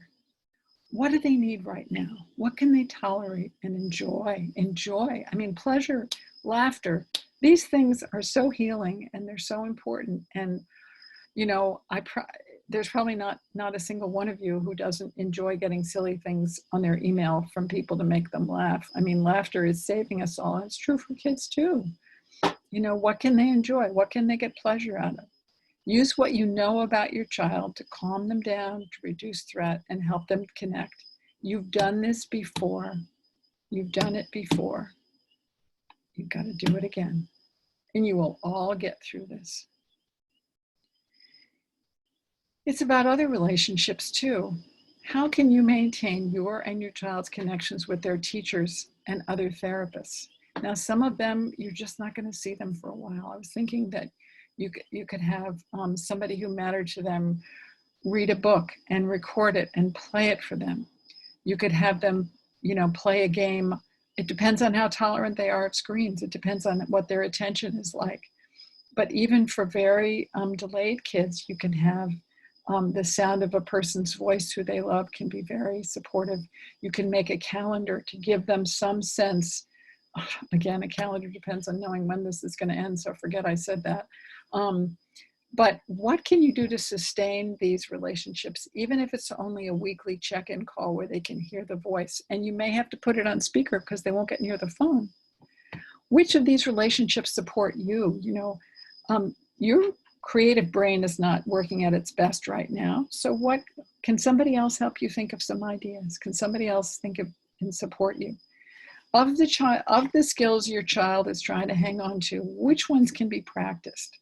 What do they need right now? What can they tolerate and enjoy? Enjoy, I mean, pleasure, laughter. These things are so healing and they're so important. And, you know, there's probably not a single one of you who doesn't enjoy getting silly things on their email from people to make them laugh. I mean, laughter is saving us all. And it's true for kids too. You know, what can they enjoy? What can they get pleasure out of? Use what you know about your child to calm them down, to reduce threat, and help them connect. You've done this before. You've done it before. You've got to do it again. And you will all get through this. It's about other relationships too. How can you maintain your and your child's connections with their teachers and other therapists? Now, some of them, you're just not going to see them for a while. I was thinking that you could have somebody who mattered to them read a book and record it and play it for them. You could have them, you know, play a game. It depends on how tolerant they are of screens. It depends on what their attention is like. But even for very delayed kids, you can have the sound of a person's voice who they love can be very supportive. You can make a calendar to give them some sense. Again, a calendar depends on knowing when this is going to end, so forget I said that. But what can you do to sustain these relationships, even if it's only a weekly check-in call where they can hear the voice? And you may have to put it on speaker because they won't get near the phone. Which of these relationships support you? You know, your creative brain is not working at its best right now. So what can somebody else help you think of some ideas? Can somebody else think of and support you? Of the skills your child is trying to hang on to, which ones can be practiced?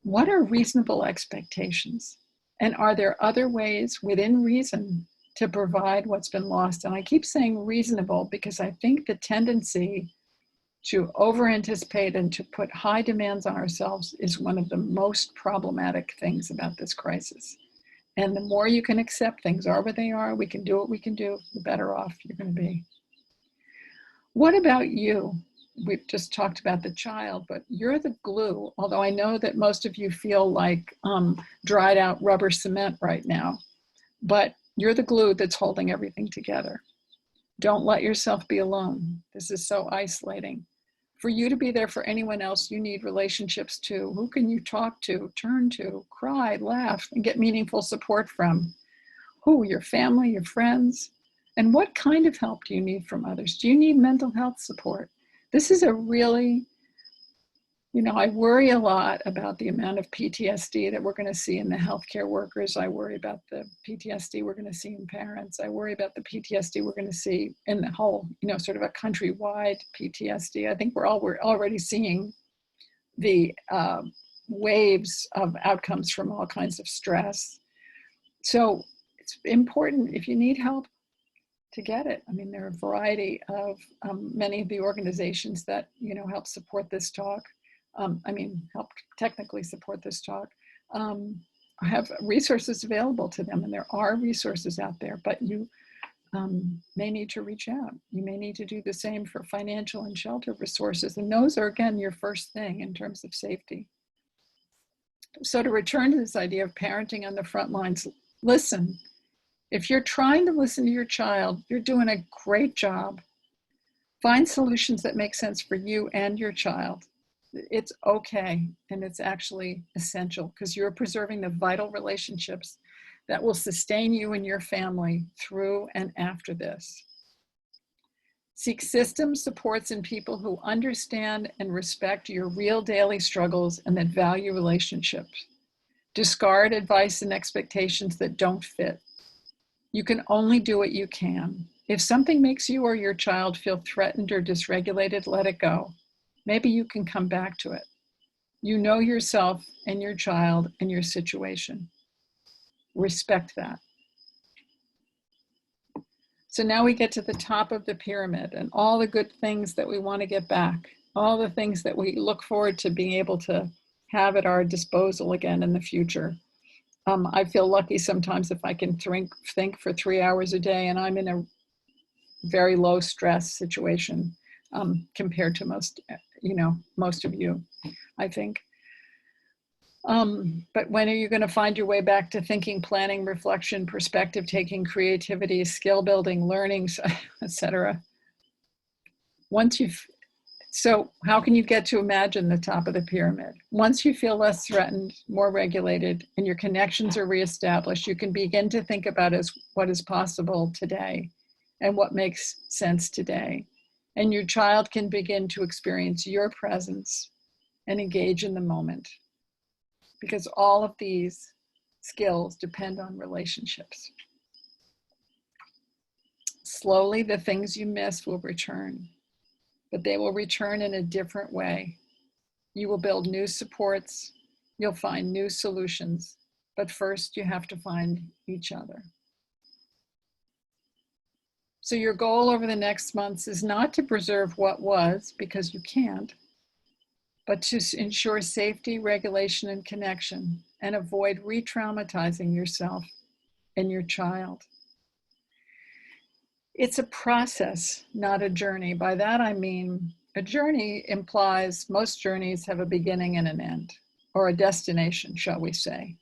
What are reasonable expectations? And are there other ways within reason to provide what's been lost? And I keep saying reasonable because I think the tendency to over-anticipate and to put high demands on ourselves is one of the most problematic things about this crisis. And the more you can accept things are what they are, we can do what we can do, the better off you're going to be. What about you? We've just talked about the child, but you're the glue, although I know that most of you feel like dried out rubber cement right now, but you're the glue that's holding everything together. Don't let yourself be alone. This is so isolating. For you to be there for anyone else, you need relationships too. Who can you talk to, turn to, cry, laugh, and get meaningful support from? Who? Your family, your friends? And what kind of help do you need from others? Do you need mental health support? This is a really, you know, I worry a lot about the amount of PTSD that we're going to see in the healthcare workers. I worry about the PTSD we're going to see in parents. I worry about the PTSD we're going to see in the whole, you know, sort of a countrywide PTSD. I think we're already seeing the waves of outcomes from all kinds of stress. So it's important, if you need help, to get it. I mean, there are a variety of many of the organizations that, you know, help support this talk. Help technically support this talk. Have resources available to them, and there are resources out there, but you may need to reach out. You may need to do the same for financial and shelter resources, and those are, again, your first thing in terms of safety. So to return to this idea of parenting on the front lines, listen. If you're trying to listen to your child, you're doing a great job. Find solutions that make sense for you and your child. It's okay, and it's actually essential because you're preserving the vital relationships that will sustain you and your family through and after this. Seek systems, supports, and people who understand and respect your real daily struggles and that value relationships. Discard advice and expectations that don't fit. You can only do what you can. If something makes you or your child feel threatened or dysregulated, let it go. Maybe you can come back to it. You know yourself and your child and your situation. Respect that. So now we get to the top of the pyramid and all the good things that we want to get back, all the things that we look forward to being able to have at our disposal again in the future. I feel lucky sometimes if I can think for 3 hours a day, and I'm in a very low stress situation compared to most of you, I think. But when are you going to find your way back to thinking, planning, reflection, perspective taking, creativity, skill building, learning, etc.? So how can you get to imagine the top of the pyramid? Once you feel less threatened, more regulated, and your connections are reestablished, you can begin to think about what is possible today and what makes sense today. And your child can begin to experience your presence and engage in the moment. Because all of these skills depend on relationships. Slowly, the things you missed will return, but they will return in a different way. You will build new supports, you'll find new solutions, but first you have to find each other. So your goal over the next months is not to preserve what was, because you can't, but to ensure safety, regulation, and connection, and avoid re-traumatizing yourself and your child. It's a process, not a journey. By that I mean, a journey implies most journeys have a beginning and an end, or a destination, shall we say.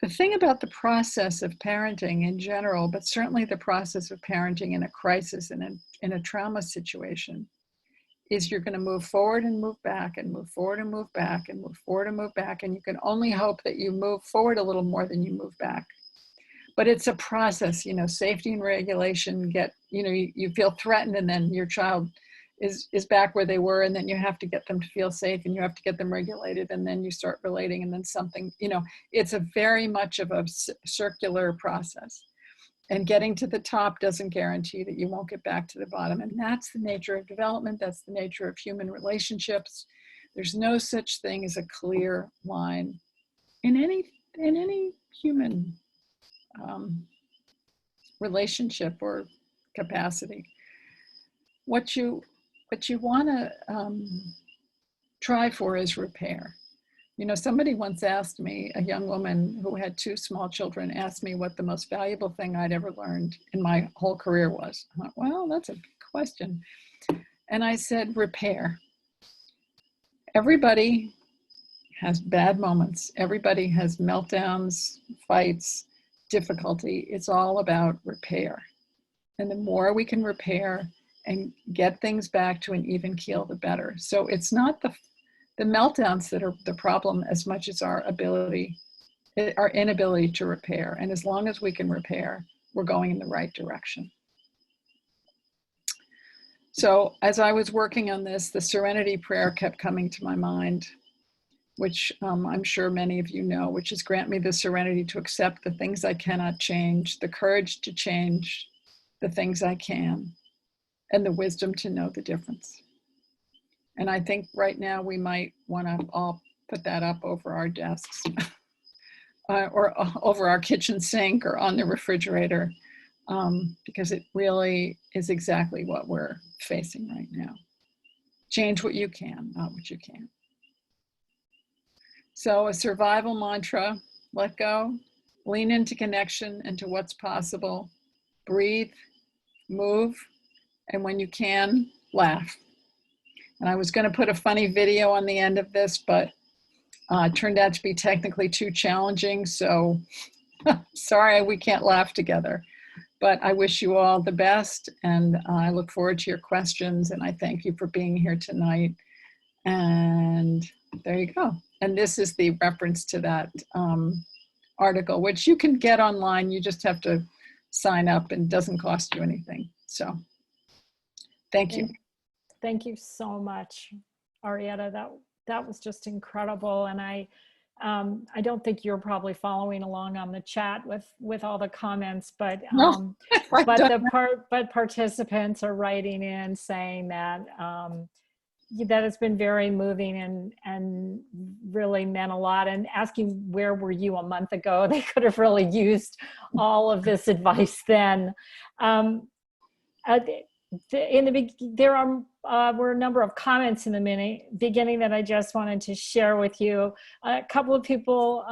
The thing about the process of parenting in general, but certainly the process of parenting in a crisis and in a trauma situation, is you're going to move forward and move back and move forward and move back and move forward and move back. And you can only hope that you move forward a little more than you move back. But it's a process, safety and regulation you feel threatened, and then your child is back where they were, and then you have to get them to feel safe, and you have to get them regulated, and then you start relating, and then something, it's a very much of a circular process. And getting to the top doesn't guarantee that you won't get back to the bottom. And that's the nature of development. That's the nature of human relationships. There's no such thing as a clear line in any human relationship or capacity. What you want to try for is repair. Somebody once asked me, a young woman who had 2 small children, asked me what the most valuable thing I'd ever learned in my whole career was. I thought, well, that's a good question. And I said, repair. Everybody has bad moments. Everybody has meltdowns, fights, difficulty. It's all about repair. And the more we can repair and get things back to an even keel, the better. So it's not the meltdowns that are the problem as much as our inability to repair. And as long as we can repair, we're going in the right direction. So as I was working on this, the Serenity Prayer kept coming to my mind, which I'm sure many of you know, which is grant me the serenity to accept the things I cannot change, the courage to change the things I can, and the wisdom to know the difference. And I think right now we might want to all put that up over our desks or over our kitchen sink or on the refrigerator, because it really is exactly what we're facing right now. Change what you can, not what you can't. So a survival mantra: let go, lean into connection and to what's possible, breathe, move, and when you can, laugh. And I was going to put a funny video on the end of this, but it turned out to be technically too challenging. So sorry, we can't laugh together. But I wish you all the best, and I look forward to your questions, and I thank you for being here tonight. And there you go. And this is the reference to that article, which you can get online. You just have to sign up, and it doesn't cost you anything. So thank you. Thank you so much, Arietta. That was just incredible. And I don't think you're probably following along on the chat with all the comments, but No, I've but done but participants are writing in saying that that it's been very moving and really meant a lot, and asking where were you a month ago. They could have really used all of this advice then. There were a number of comments in the beginning that I just wanted to share with you. A couple of people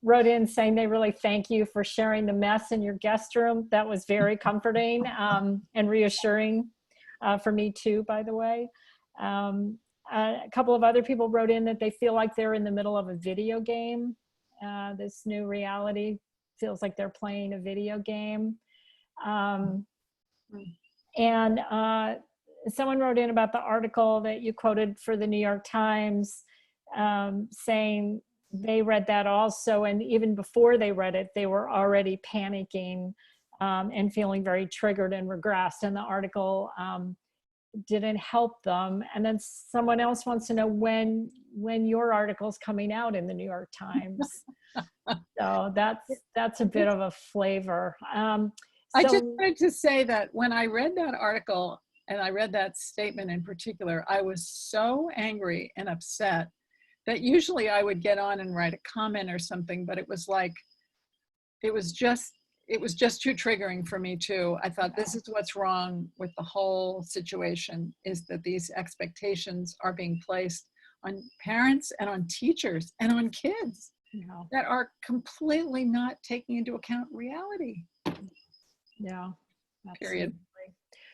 wrote in saying they really thank you for sharing the mess in your guest room. That was very comforting and reassuring for me too, by the way. A couple of other people wrote in that they feel like they're in the middle of a video game. This new reality feels like they're playing a video game. And someone wrote in about the article that you quoted for the New York Times, saying they read that also, and even before they read it, they were already panicking and feeling very triggered and regressed, and the article didn't help them. And then someone else wants to know when your article's coming out in the New York Times. So that's a bit of a flavor. I just wanted to say that when I read that article and I read that statement in particular, I was so angry and upset that usually I would get on and write a comment or something, but it was like, it was just too triggering for me too. I thought, this is what's wrong with the whole situation, is that these expectations are being placed on parents and on teachers and on kids that are completely not taking into account reality. Yeah, absolutely. Period.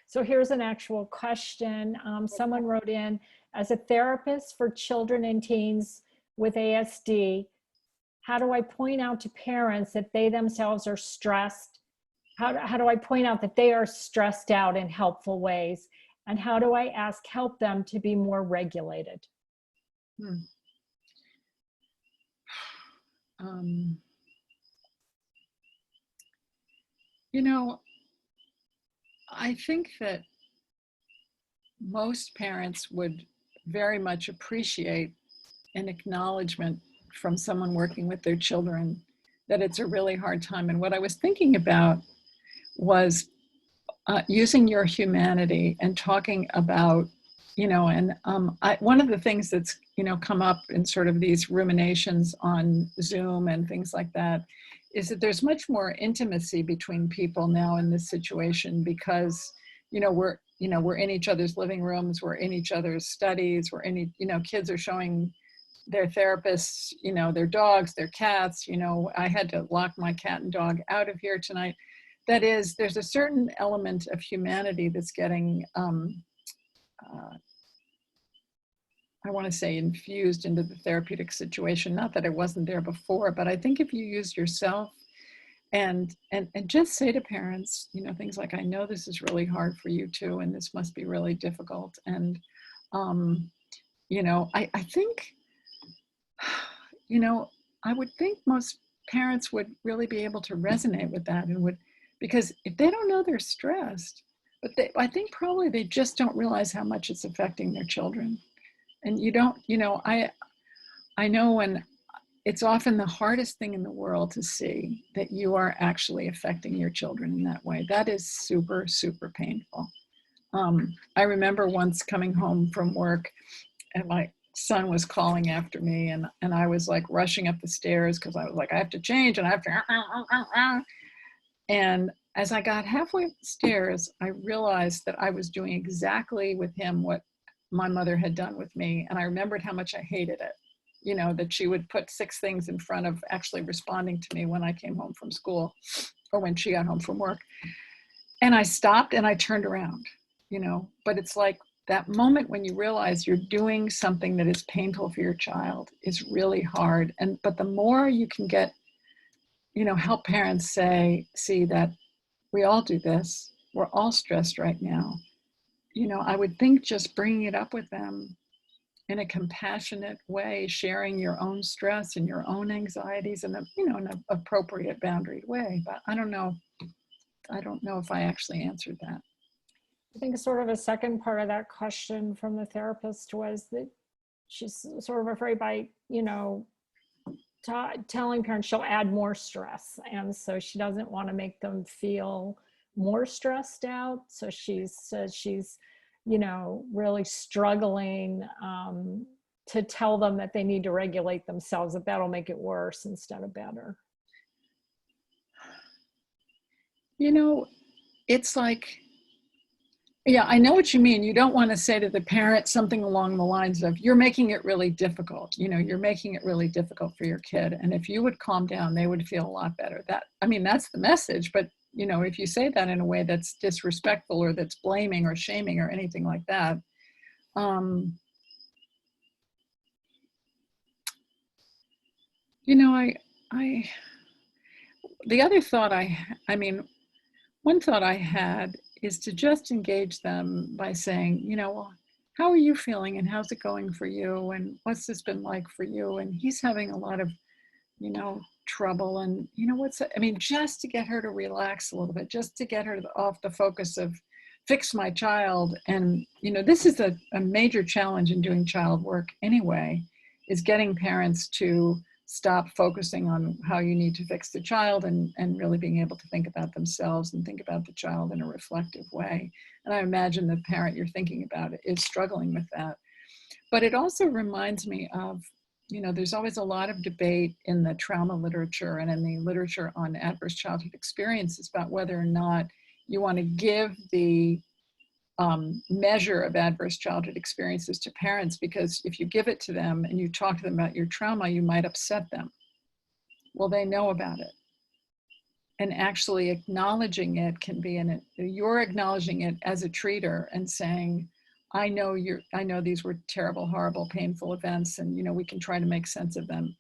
So here's an actual question. Someone wrote in, as a therapist for children and teens with ASD, how do I point out to parents that they themselves are stressed? How do I point out that they are stressed out in helpful ways? And how do I help them to be more regulated? You know, I think that most parents would very much appreciate an acknowledgement from someone working with their children that it's a really hard time. And what I was thinking about was using your humanity and talking about, one of the things that's, come up in sort of these ruminations on Zoom and things like that is that there's much more intimacy between people now in this situation, because, we're in each other's living rooms, we're in each other's studies, we're in, kids are showing their therapists, their dogs, their cats. I had to lock my cat and dog out of here tonight. That is, there's a certain element of humanity that's getting, I want to say, infused into the therapeutic situation. Not that it wasn't there before, but I think if you use yourself and just say to parents, things like, I know this is really hard for you too, and this must be really difficult. And, I think, I would think most parents would really be able to resonate with that, and because if they don't know they're stressed, but I think probably they just don't realize how much it's affecting their children. And I know when it's often the hardest thing in the world to see that you are actually affecting your children in that way. That is super, super painful. I remember once coming home from work and my son was calling after me, and I was like rushing up the stairs because I was like, I have to change and I have to, and as I got halfway up the stairs, I realized that I was doing exactly with him what my mother had done with me. And I remembered how much I hated it, that she would put 6 things in front of actually responding to me when I came home from school or when she got home from work. And I stopped and I turned around, but it's like that moment when you realize you're doing something that is painful for your child is really hard. But the more you can get, help parents see that we all do this, we're all stressed right now. I would think just bringing it up with them in a compassionate way, sharing your own stress and your own anxieties in an appropriate boundary way. But I don't know if I actually answered that. I think sort of a second part of that question from the therapist was that she's sort of afraid by, telling parents she'll add more stress. And so she doesn't want to make them feel more stressed out. So she says she's, you know, really struggling to tell them that they need to regulate themselves, that that'll make it worse instead of better. You know, it's like, yeah, I know what you mean. You don't want to say to the parent something along the lines of, you're making it really difficult. You know, you're making it really difficult for your kid. And if you would calm down, they would feel a lot better. That, I mean, that's the message. But, you know, if you say that in a way that's disrespectful or that's blaming or shaming or anything like that, you know, the other thought one thought I had is to just engage them by saying, you know, well, how are you feeling and how's it going for you? And what's this been like for you? And he's having a lot of, you know, trouble. And, you know, just to get her to relax a little bit, just to get her off the focus of fix my child. And, you know, this is a major challenge in doing child work anyway, is getting parents to stop focusing on how you need to fix the child and really being able to think about themselves and think about the child in a reflective way. And I imagine the parent you're thinking about is struggling with that. But it also reminds me of, you know, there's always a lot of debate in the trauma literature and in the literature on adverse childhood experiences about whether or not you want to give the measure of adverse childhood experiences to parents, because if you give it to them and you talk to them about your trauma, you might upset them. Well, they know about it. And actually acknowledging it can be you're acknowledging it as a treater and saying, I know these were terrible, horrible, painful events, and, you know, we can try to make sense of them.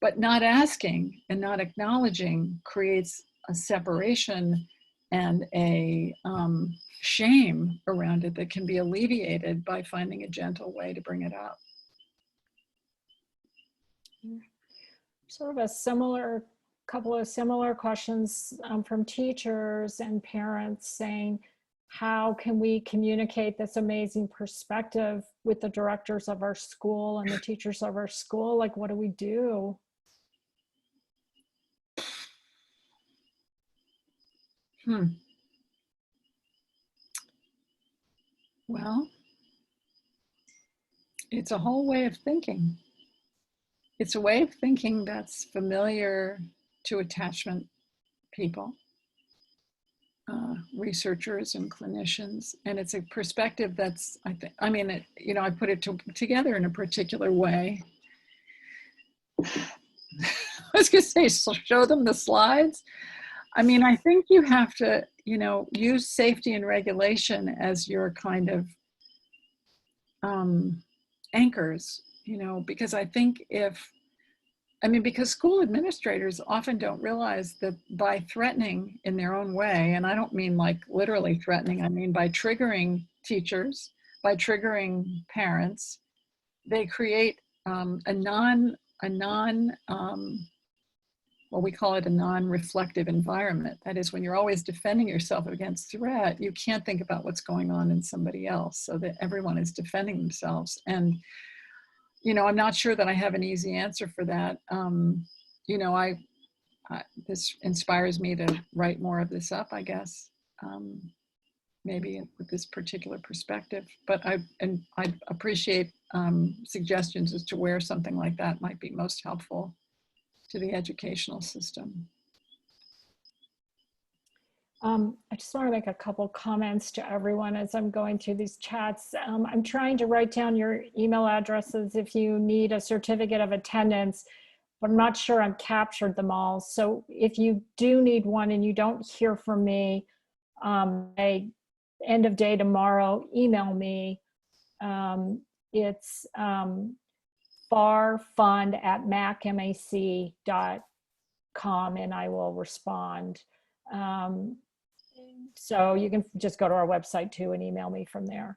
But not asking and not acknowledging creates a separation and a shame around it that can be alleviated by finding a gentle way to bring it up. Sort of a couple of similar questions from teachers and parents saying, how can we communicate this amazing perspective with the directors of our school and the teachers of our school? Like, what do we do? Well, it's a whole way of thinking. It's a way of thinking that's familiar to attachment people, researchers and clinicians. And it's a perspective that's, I put it together in a particular way. I was gonna say, show them the slides. I mean, I think you have to, you know, use safety and regulation as your kind of anchors, you know, because I think because school administrators often don't realize that by threatening in their own way, and I don't mean like literally threatening, I mean by triggering teachers, by triggering parents, they create we call it a non-reflective environment. That is, when you're always defending yourself against threat, you can't think about what's going on in somebody else, so that everyone is defending themselves. And, you know, I'm not sure that I have an easy answer for that. You know, this inspires me to write more of this up, I guess, maybe with this particular perspective. But I'd appreciate suggestions as to where something like that might be most helpful to the educational system. I just want to make a couple comments to everyone as I'm going through these chats. I'm trying to write down your email addresses if you need a certificate of attendance, but I'm not sure I've captured them all. So if you do need one and you don't hear from me, end of day tomorrow, email me. It's farfund@macmac.com and I will respond. So you can just go to our website too and email me from there.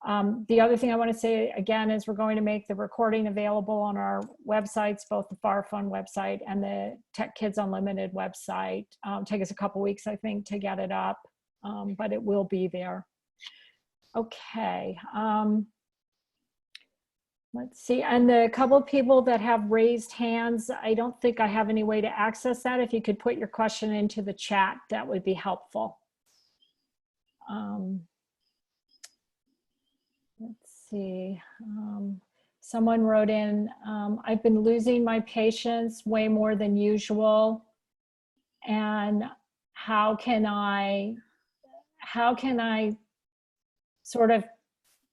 The other thing I want to say again is we're going to make the recording available on our websites, both the FarFund website and the Tech Kids Unlimited website. Take us a couple weeks, I think, to get it up, but it will be there. Okay. Let's see, and the couple of people that have raised hands, I don't think I have any way to access that. If you could put your question into the chat, that would be helpful. Let's see. Someone wrote in, I've been losing my patients way more than usual. And how can I sort of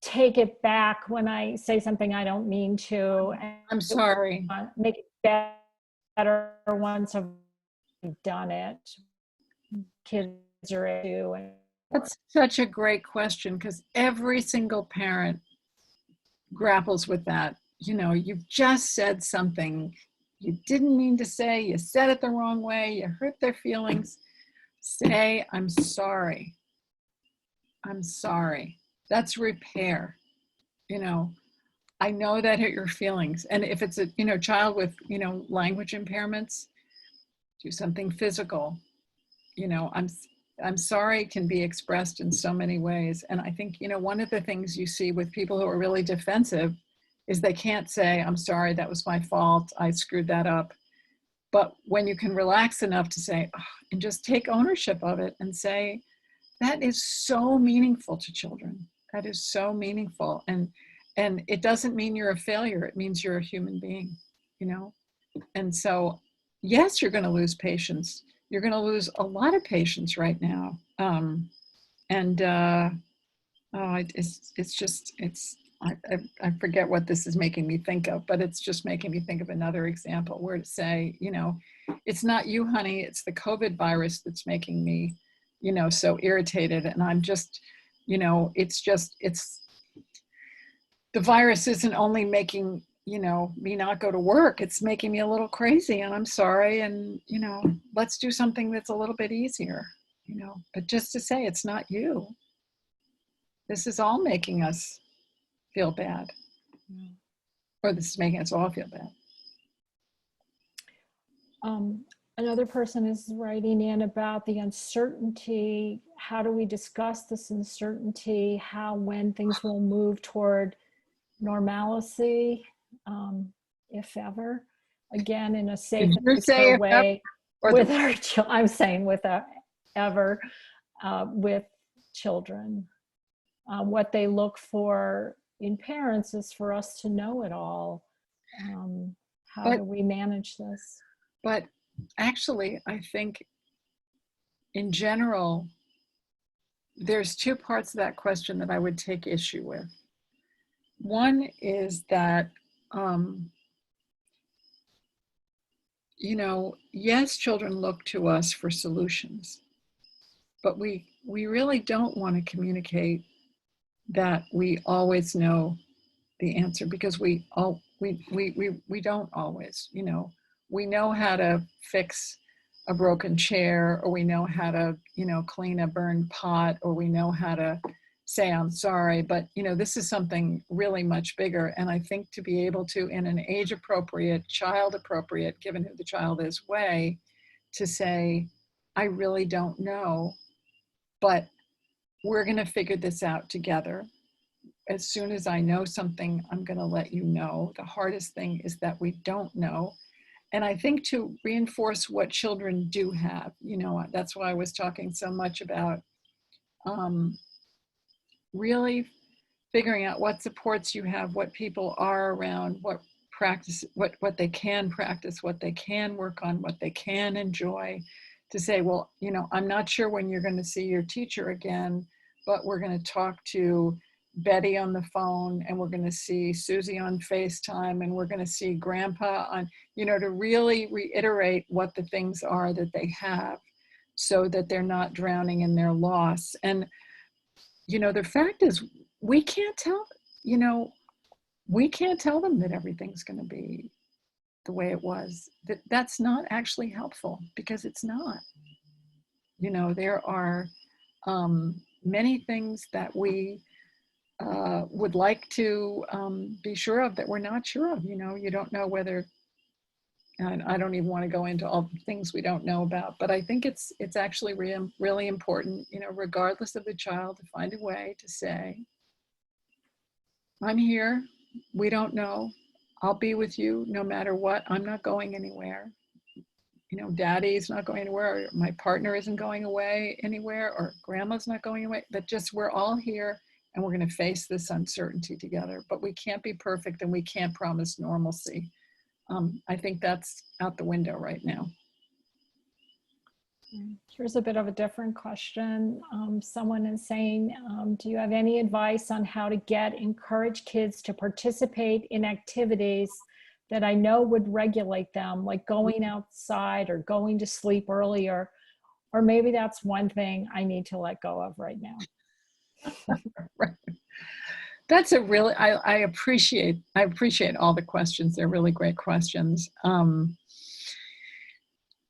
take it back when I say something I don't mean to? I'm sorry. Make it better once I've done it. Kids are doing. That's such a great question, because every single parent grapples with that. You know, you've just said something you didn't mean to say, you said it the wrong way, you hurt their feelings. Say, I'm sorry. I'm sorry. That's repair. You know, I know that hurt your feelings. And if it's a, you know, child with, you know, language impairments, do something physical. You know, I'm sorry can be expressed in so many ways. And I think, you know, one of the things you see with people who are really defensive is they can't say, I'm sorry, that was my fault, I screwed that up. But when you can relax enough to say, oh, and just take ownership of it and say, that is so meaningful to children. That is so meaningful. And it doesn't mean you're a failure. It means you're a human being, you know? And so, yes, you're going to lose patience. You're going to lose a lot of patients right now. I forget what this is making me think of, but it's just making me think of another example where to say, you know, it's not you, honey, it's the COVID virus that's making me, you know, so irritated. And I'm just, you know, it's the virus isn't only making, you know, me not go to work, it's making me a little crazy, and I'm sorry. And, you know, let's do something that's a little bit easier, you know, but just to say it's not you. This is all making us feel bad, or this is making us all feel bad. Another person is writing in about the uncertainty. How do we discuss this uncertainty? When things will move toward normalcy, if ever, again, in a safe and secure way with our children. I'm saying with ever, with children. What they look for in parents is for us to know it all. How do we manage this? But actually, I think in general, there's two parts of that question that I would take issue with. One is that, you know, yes, children look to us for solutions, but we really don't want to communicate that we always know the answer, because we don't always, you know. We know how to fix a broken chair, or we know how to, you know, clean a burned pot, or we know how to say I'm sorry, but, you know, this is something really much bigger. And I think to be able to, in an age appropriate, child appropriate, given who the child is, way, to say, I really don't know, but we're going to figure this out together. As soon as I know something, I'm going to let you know. The hardest thing is that we don't know. And I think to reinforce what children do have, you know, that's why I was talking so much about really figuring out what supports you have, what people are around, what practice, what they can practice, what they can work on, what they can enjoy. To say, well, you know, I'm not sure when you're going to see your teacher again, but we're going to talk to Betty on the phone, and we're going to see Susie on FaceTime, and we're going to see Grandpa on, you know, to really reiterate what the things are that they have, so that they're not drowning in their loss. And, you know, the fact is, we can't tell, you know, we can't tell them that everything's going to be the way it was. That's not actually helpful, because it's not. You know, there are many things that we would like to be sure of that we're not sure of. You know, you don't know whether, and I don't even want to go into all the things we don't know about, but I think it's actually really important, you know, regardless of the child, to find a way to say, I'm here, we don't know. I'll be with you no matter what. I'm not going anywhere. You know, daddy's not going anywhere, or my partner isn't going away anywhere, or grandma's not going away, but just we're all here and we're going to face this uncertainty together. But we can't be perfect and we can't promise normalcy. I think that's out the window right now. Here's a bit of a different question. Someone is saying, do you have any advice on how to encourage kids to participate in activities that I know would regulate them, like going outside or going to sleep earlier, or maybe that's one thing I need to let go of right now? Right. That's a really, I appreciate all the questions. They're really great questions.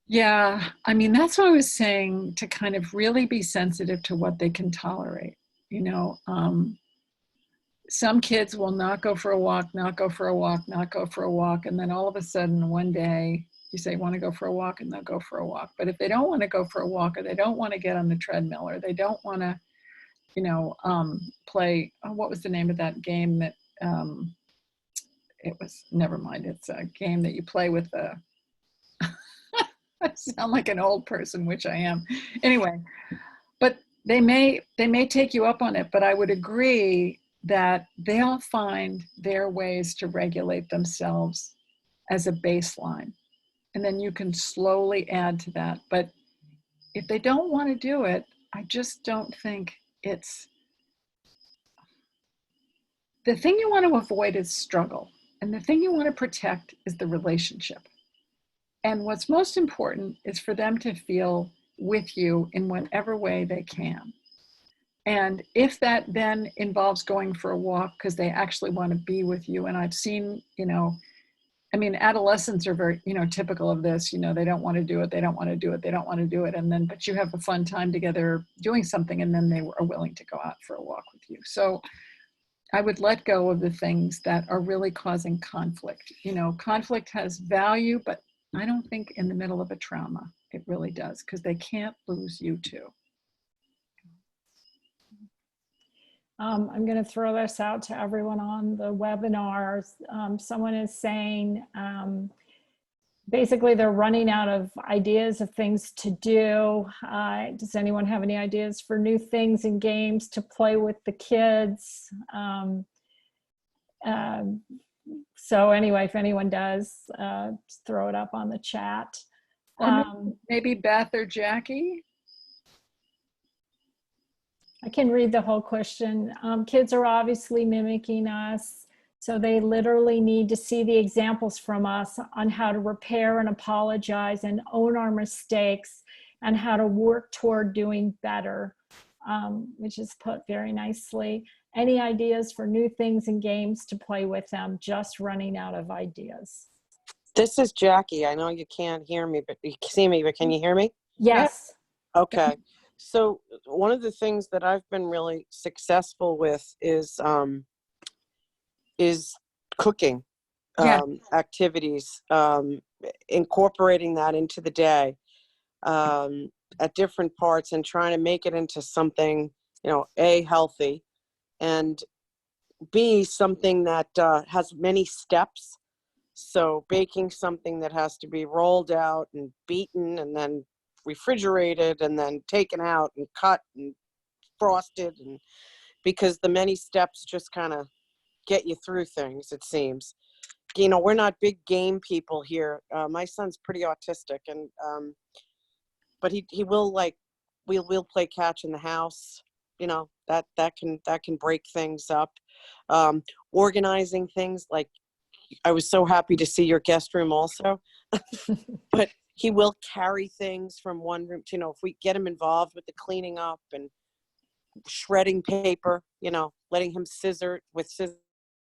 Yeah, I mean, that's what I was saying, to kind of really be sensitive to what they can tolerate. You know, some kids will not go for a walk, not go for a walk, not go for a walk. And then all of a sudden one day you say, want to go for a walk, and they'll go for a walk. But if they don't want to go for a walk, or they don't want to get on the treadmill, or they don't want to, you know, play, what was the name of that game that, it was, never mind. It's a game that you play with the, I sound like an old person, which I am. Anyway, but they may take you up on it, but I would agree that they'll find their ways to regulate themselves as a baseline. And then you can slowly add to that. But if they don't want to do it, I just don't think it's, the thing you want to avoid is struggle. And the thing you want to protect is the relationship. And what's most important is for them to feel with you in whatever way they can. And if that then involves going for a walk because they actually want to be with you, and I've seen, you know, I mean, adolescents are very, you know, typical of this, you know, they don't want to do it, they don't want to do it, they don't want to do it. And then, but you have a fun time together doing something, and then they are willing to go out for a walk with you. So I would let go of the things that are really causing conflict. You know, conflict has value, but I don't think in the middle of a trauma, it really does, because they can't lose you too. I'm going to throw this out to everyone on the webinar. Someone is saying, basically they're running out of ideas of things to do. Does anyone have any ideas for new things and games to play with the kids? So anyway, if anyone does, just throw it up on the chat. Or maybe Beth or Jackie? I can read the whole question. Kids are obviously mimicking us, so they literally need to see the examples from us on how to repair and apologize and own our mistakes, and how to work toward doing better, which is put very nicely. Any ideas for new things and games to play with them? Just running out of ideas. This is Jackie. I know you can't hear me, but you see me, but can you hear me? Yes. Okay. So one of the things that I've been really successful with is cooking activities, incorporating that into the day at different parts, and trying to make it into something, you know, A, healthy, and B, something that has many steps. So baking something that has to be rolled out and beaten and then refrigerated and then taken out and cut and frosted, and because the many steps just kind of get you through things, it seems. You know, we're not big game people here. My son's pretty autistic, and but he will, like, we'll play catch in the house. You know, that can break things up. Organizing things, like, I was so happy to see your guest room also. But he will carry things from one room to, you know, if we get him involved with the cleaning up and shredding paper, you know, letting him scissor with scissors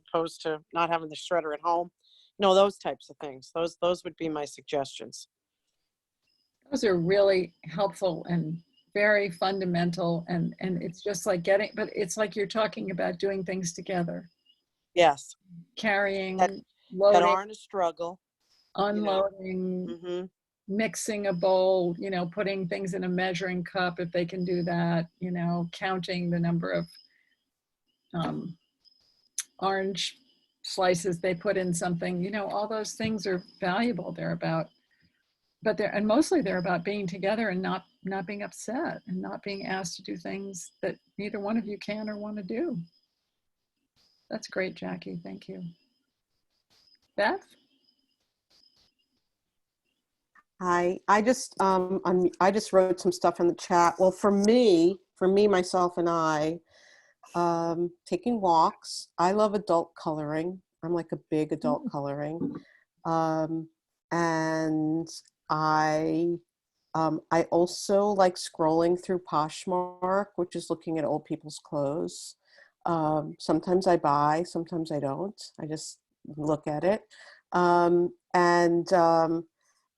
opposed to not having the shredder at home. You know, those types of things. Those would be my suggestions. Those are really helpful and very fundamental, and it's just like but it's like you're talking about doing things together. Yes. Carrying, loading, that aren't a struggle. Unloading, you know? Mixing a bowl, you know, putting things in a measuring cup if they can do that, you know, counting the number of orange slices they put in something, you know, all those things are valuable. They're about, but and mostly they're about being together and not being upset and not being asked to do things that neither one of you can or want to do. That's great, Jackie. Thank you. Beth? Hi, I just wrote some stuff in the chat. Well, for me, myself and I, taking walks. I love adult coloring. I'm like a big adult coloring. And I also like scrolling through Poshmark, which is looking at old people's clothes. Sometimes I buy, sometimes I don't. I just look at it.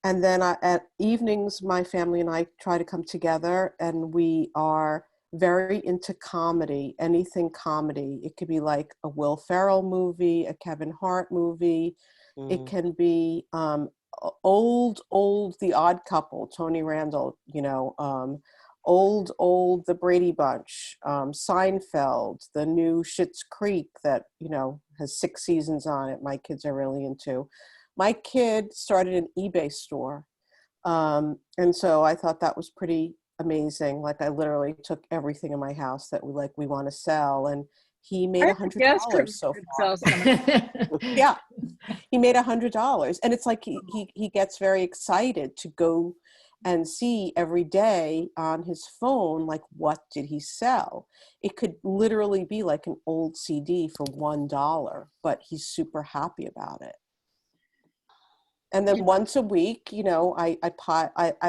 And then at evenings, my family and I try to come together, and we are very into comedy, anything comedy. It could be like a Will Ferrell movie, a Kevin Hart movie. It can be old, The Odd Couple, Tony Randall, you know, old, The Brady Bunch, Seinfeld, the new Schitt's Creek that, you know, has 6 seasons on it. My kids are really into. My kid started an eBay store. And so I thought that was pretty amazing. Like I literally took everything in my house that we want to sell. And he made $100 so far. Yeah, he made $100. And it's like he gets very excited to go and see every day on his phone, like, what did he sell? It could literally be like an old CD for $1, but he's super happy about it. And then once a week, you know, I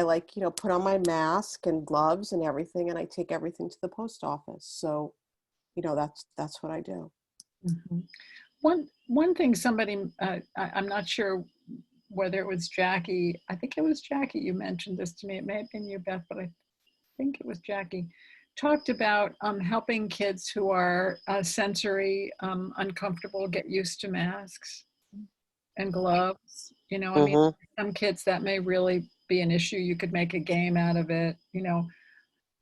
like, you know, put on my mask and gloves and everything, and I take everything to the post office. So, you know, that's what I do. Mm-hmm. One thing somebody, I'm not sure whether it was Jackie, I think it was Jackie, you mentioned this to me. It may have been you, Beth, but I think it was Jackie, talked about helping kids who are sensory uncomfortable get used to masks and gloves. You know, I mean, some kids that may really be an issue. You could make a game out of it. You know,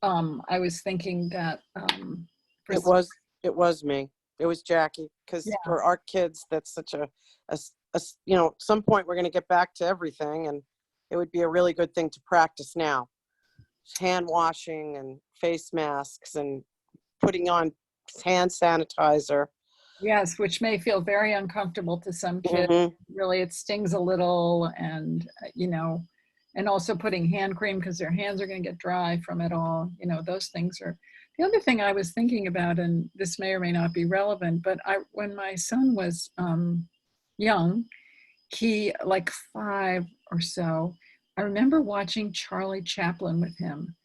I was thinking that it was me. It was Jackie, because for our kids, that's such a you know, at some point we're going to get back to everything, and it would be a really good thing to practice now. Hand washing and face masks and putting on hand sanitizer. Yes, which may feel very uncomfortable to some kids. Really, it stings a little, and you know, and also putting hand cream because their hands are going to get dry from it all. You know, those things are. The other thing I was thinking about, and this may or may not be relevant, but when my son was young, he like 5 or so, I remember watching Charlie Chaplin with him,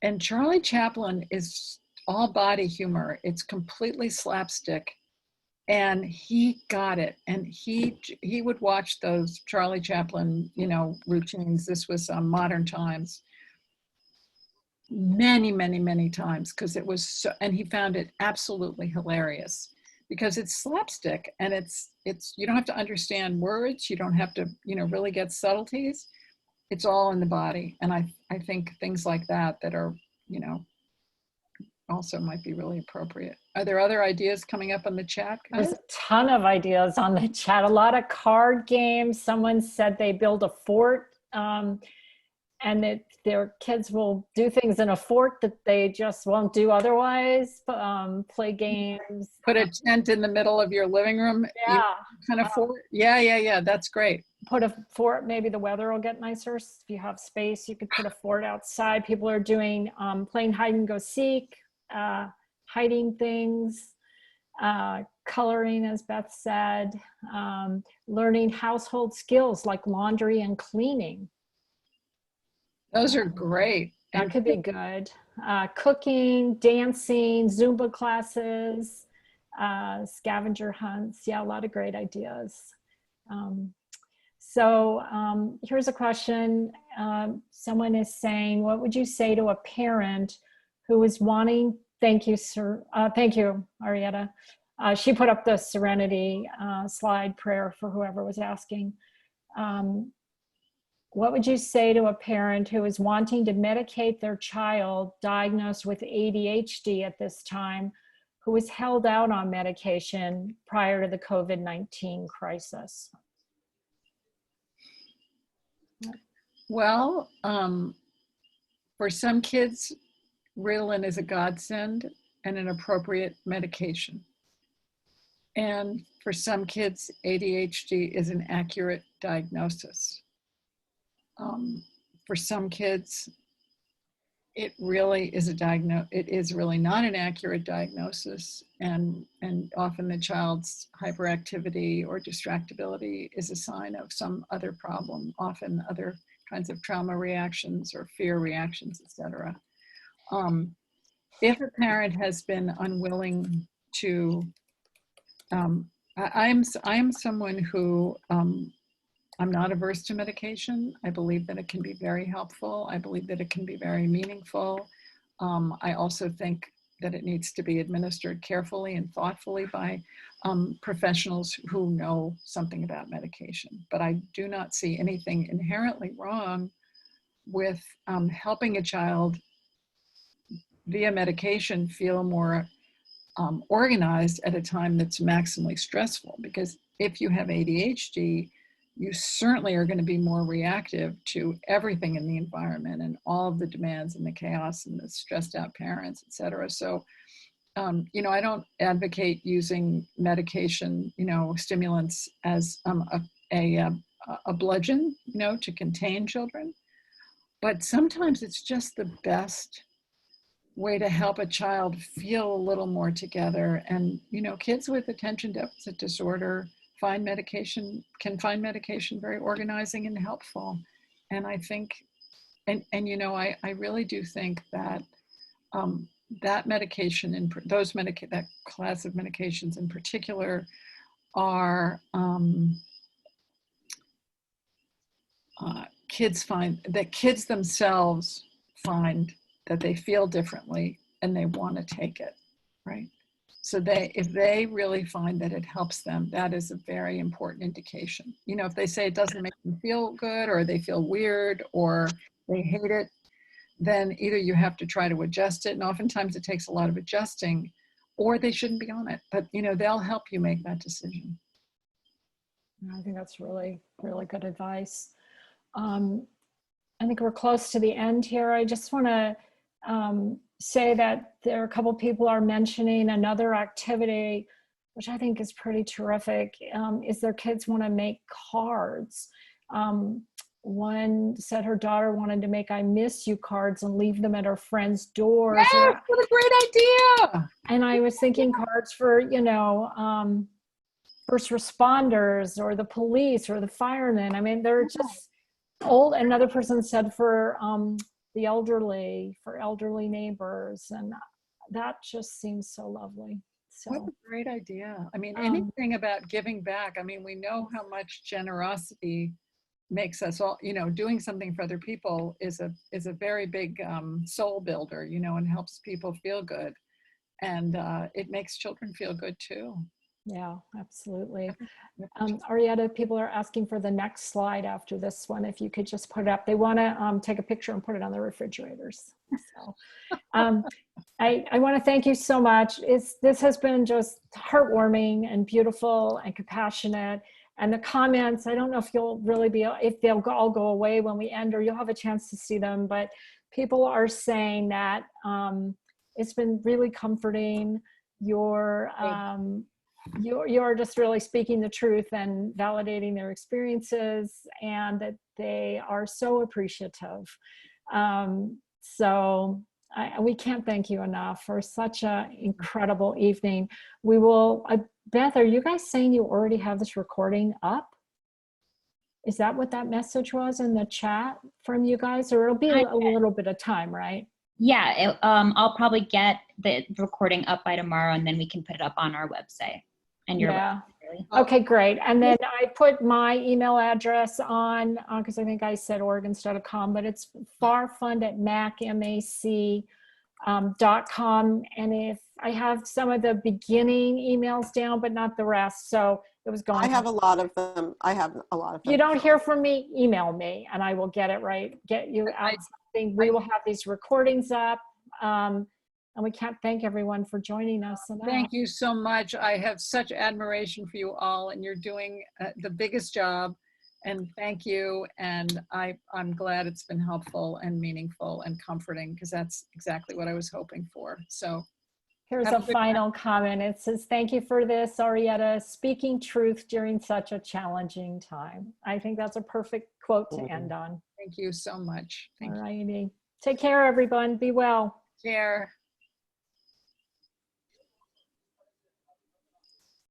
and Charlie Chaplin is all body humor. It's completely slapstick. And he got it, and he would watch those Charlie Chaplin, you know, routines. This was modern times, many times, because it was so, and he found it absolutely hilarious because it's slapstick, and it's you don't have to understand words, you don't have to, you know, really get subtleties. It's all in the body, and I think things like that are, you know, also might be really appropriate. Are there other ideas coming up on the chat, guys? There's a ton of ideas on the chat. A lot of card games. Someone said they build a fort, and that their kids will do things in a fort that they just won't do otherwise. Play games. Put a tent in the middle of your living room. Yeah. Kind of fort. Yeah. That's great. Put a fort. Maybe the weather will get nicer. If you have space, you could put a fort outside. People are doing playing hide and go seek. Hiding things, coloring, as Beth said, learning household skills like laundry and cleaning. Those are great. That could be good. Cooking, dancing, Zumba classes, scavenger hunts. Yeah, a lot of great ideas. So here's a question. Someone is saying, what would you say to a parent who is wanting, thank you, sir. Thank you, Arietta. She put up the Serenity slide prayer for whoever was asking. What would you say to a parent who is wanting to medicate their child diagnosed with ADHD at this time, who was held out on medication prior to the COVID-19 crisis? Well, for some kids, Ritalin is a godsend and an appropriate medication. And for some kids, ADHD is an accurate diagnosis. For some kids, it really is it is really not an accurate diagnosis, and often the child's hyperactivity or distractibility is a sign of some other problem, often other kinds of trauma reactions or fear reactions, etc. If a parent has been unwilling to, I'm someone who, I'm not averse to medication. I believe that it can be very helpful. I believe that it can be very meaningful. I also think that it needs to be administered carefully and thoughtfully by professionals who know something about medication. But I do not see anything inherently wrong with helping a child via medication feel more organized at a time that's maximally stressful. Because if you have ADHD, you certainly are going to be more reactive to everything in the environment and all of the demands and the chaos and the stressed out parents, et cetera. So, you know, I don't advocate using medication, you know, stimulants as a bludgeon, you know, to contain children. But sometimes it's just the best way to help a child feel a little more together. And, you know, kids with attention deficit disorder can find medication very organizing and helpful. And I think, and you know, I really do think that that medication and that class of medications in particular are kids themselves find that they feel differently and they want to take it, right? So if they really find that it helps them, that is a very important indication. You know, if they say it doesn't make them feel good, or they feel weird, or they hate it, then either you have to try to adjust it, and oftentimes it takes a lot of adjusting, or they shouldn't be on it. But, you know, they'll help you make that decision. I think that's really, really good advice. I think we're close to the end here. I just want to say that there are a couple people are mentioning another activity, which I think is pretty terrific, is their kids want to make cards. One said her daughter wanted to make "I miss you" cards and leave them at her friends' doors. Yes, what a great idea! And I was thinking cards for, you know, first responders or the police or the firemen. I mean, they're just old. Another person said for the elderly, for elderly neighbors, and that just seems so lovely. So what a great idea. I mean, anything about giving back. I mean, we know how much generosity makes us all, you know, doing something for other people is a very big soul builder, you know, and helps people feel good. And it makes children feel good too. Yeah, absolutely. Arietta, people are asking for the next slide after this one. If you could just put it up. They want to take a picture and put it on the refrigerators. So I want to thank you so much. This has been just heartwarming and beautiful and compassionate. And the comments, I don't know if you'll really if they'll all go away when we end, or you'll have a chance to see them, but people are saying that it's been really comforting. You're just really speaking the truth and validating their experiences, and that they are so appreciative. So we can't thank you enough for such an incredible evening. We will, Beth, are you guys saying you already have this recording up? Is that what that message was in the chat from you guys? Or it'll be a little bit of time, right? Yeah, I'll probably get the recording up by tomorrow, and then we can put it up on our website. And your yeah. website, really. Okay, great. And then I put my email address on, because I think I said Oregon.com, but it's farfund@mac.com. And if I have some of the beginning emails down, but not the rest. So it was going. I have a lot of them. If you don't hear from me, email me and I will get it right. Get you out something. We will have these recordings up. And we can't thank everyone for joining us enough. Thank you so much. I have such admiration for you all, and you're doing the biggest job. And thank you. And I'm glad it's been helpful and meaningful and comforting, because that's exactly what I was hoping for. So here's have a a good final comment. It says, thank you for this, Arietta, speaking truth during such a challenging time. I think that's a perfect quote to end on. thank you so much. Thank All you. righty. Take care, everyone. Be well. Care.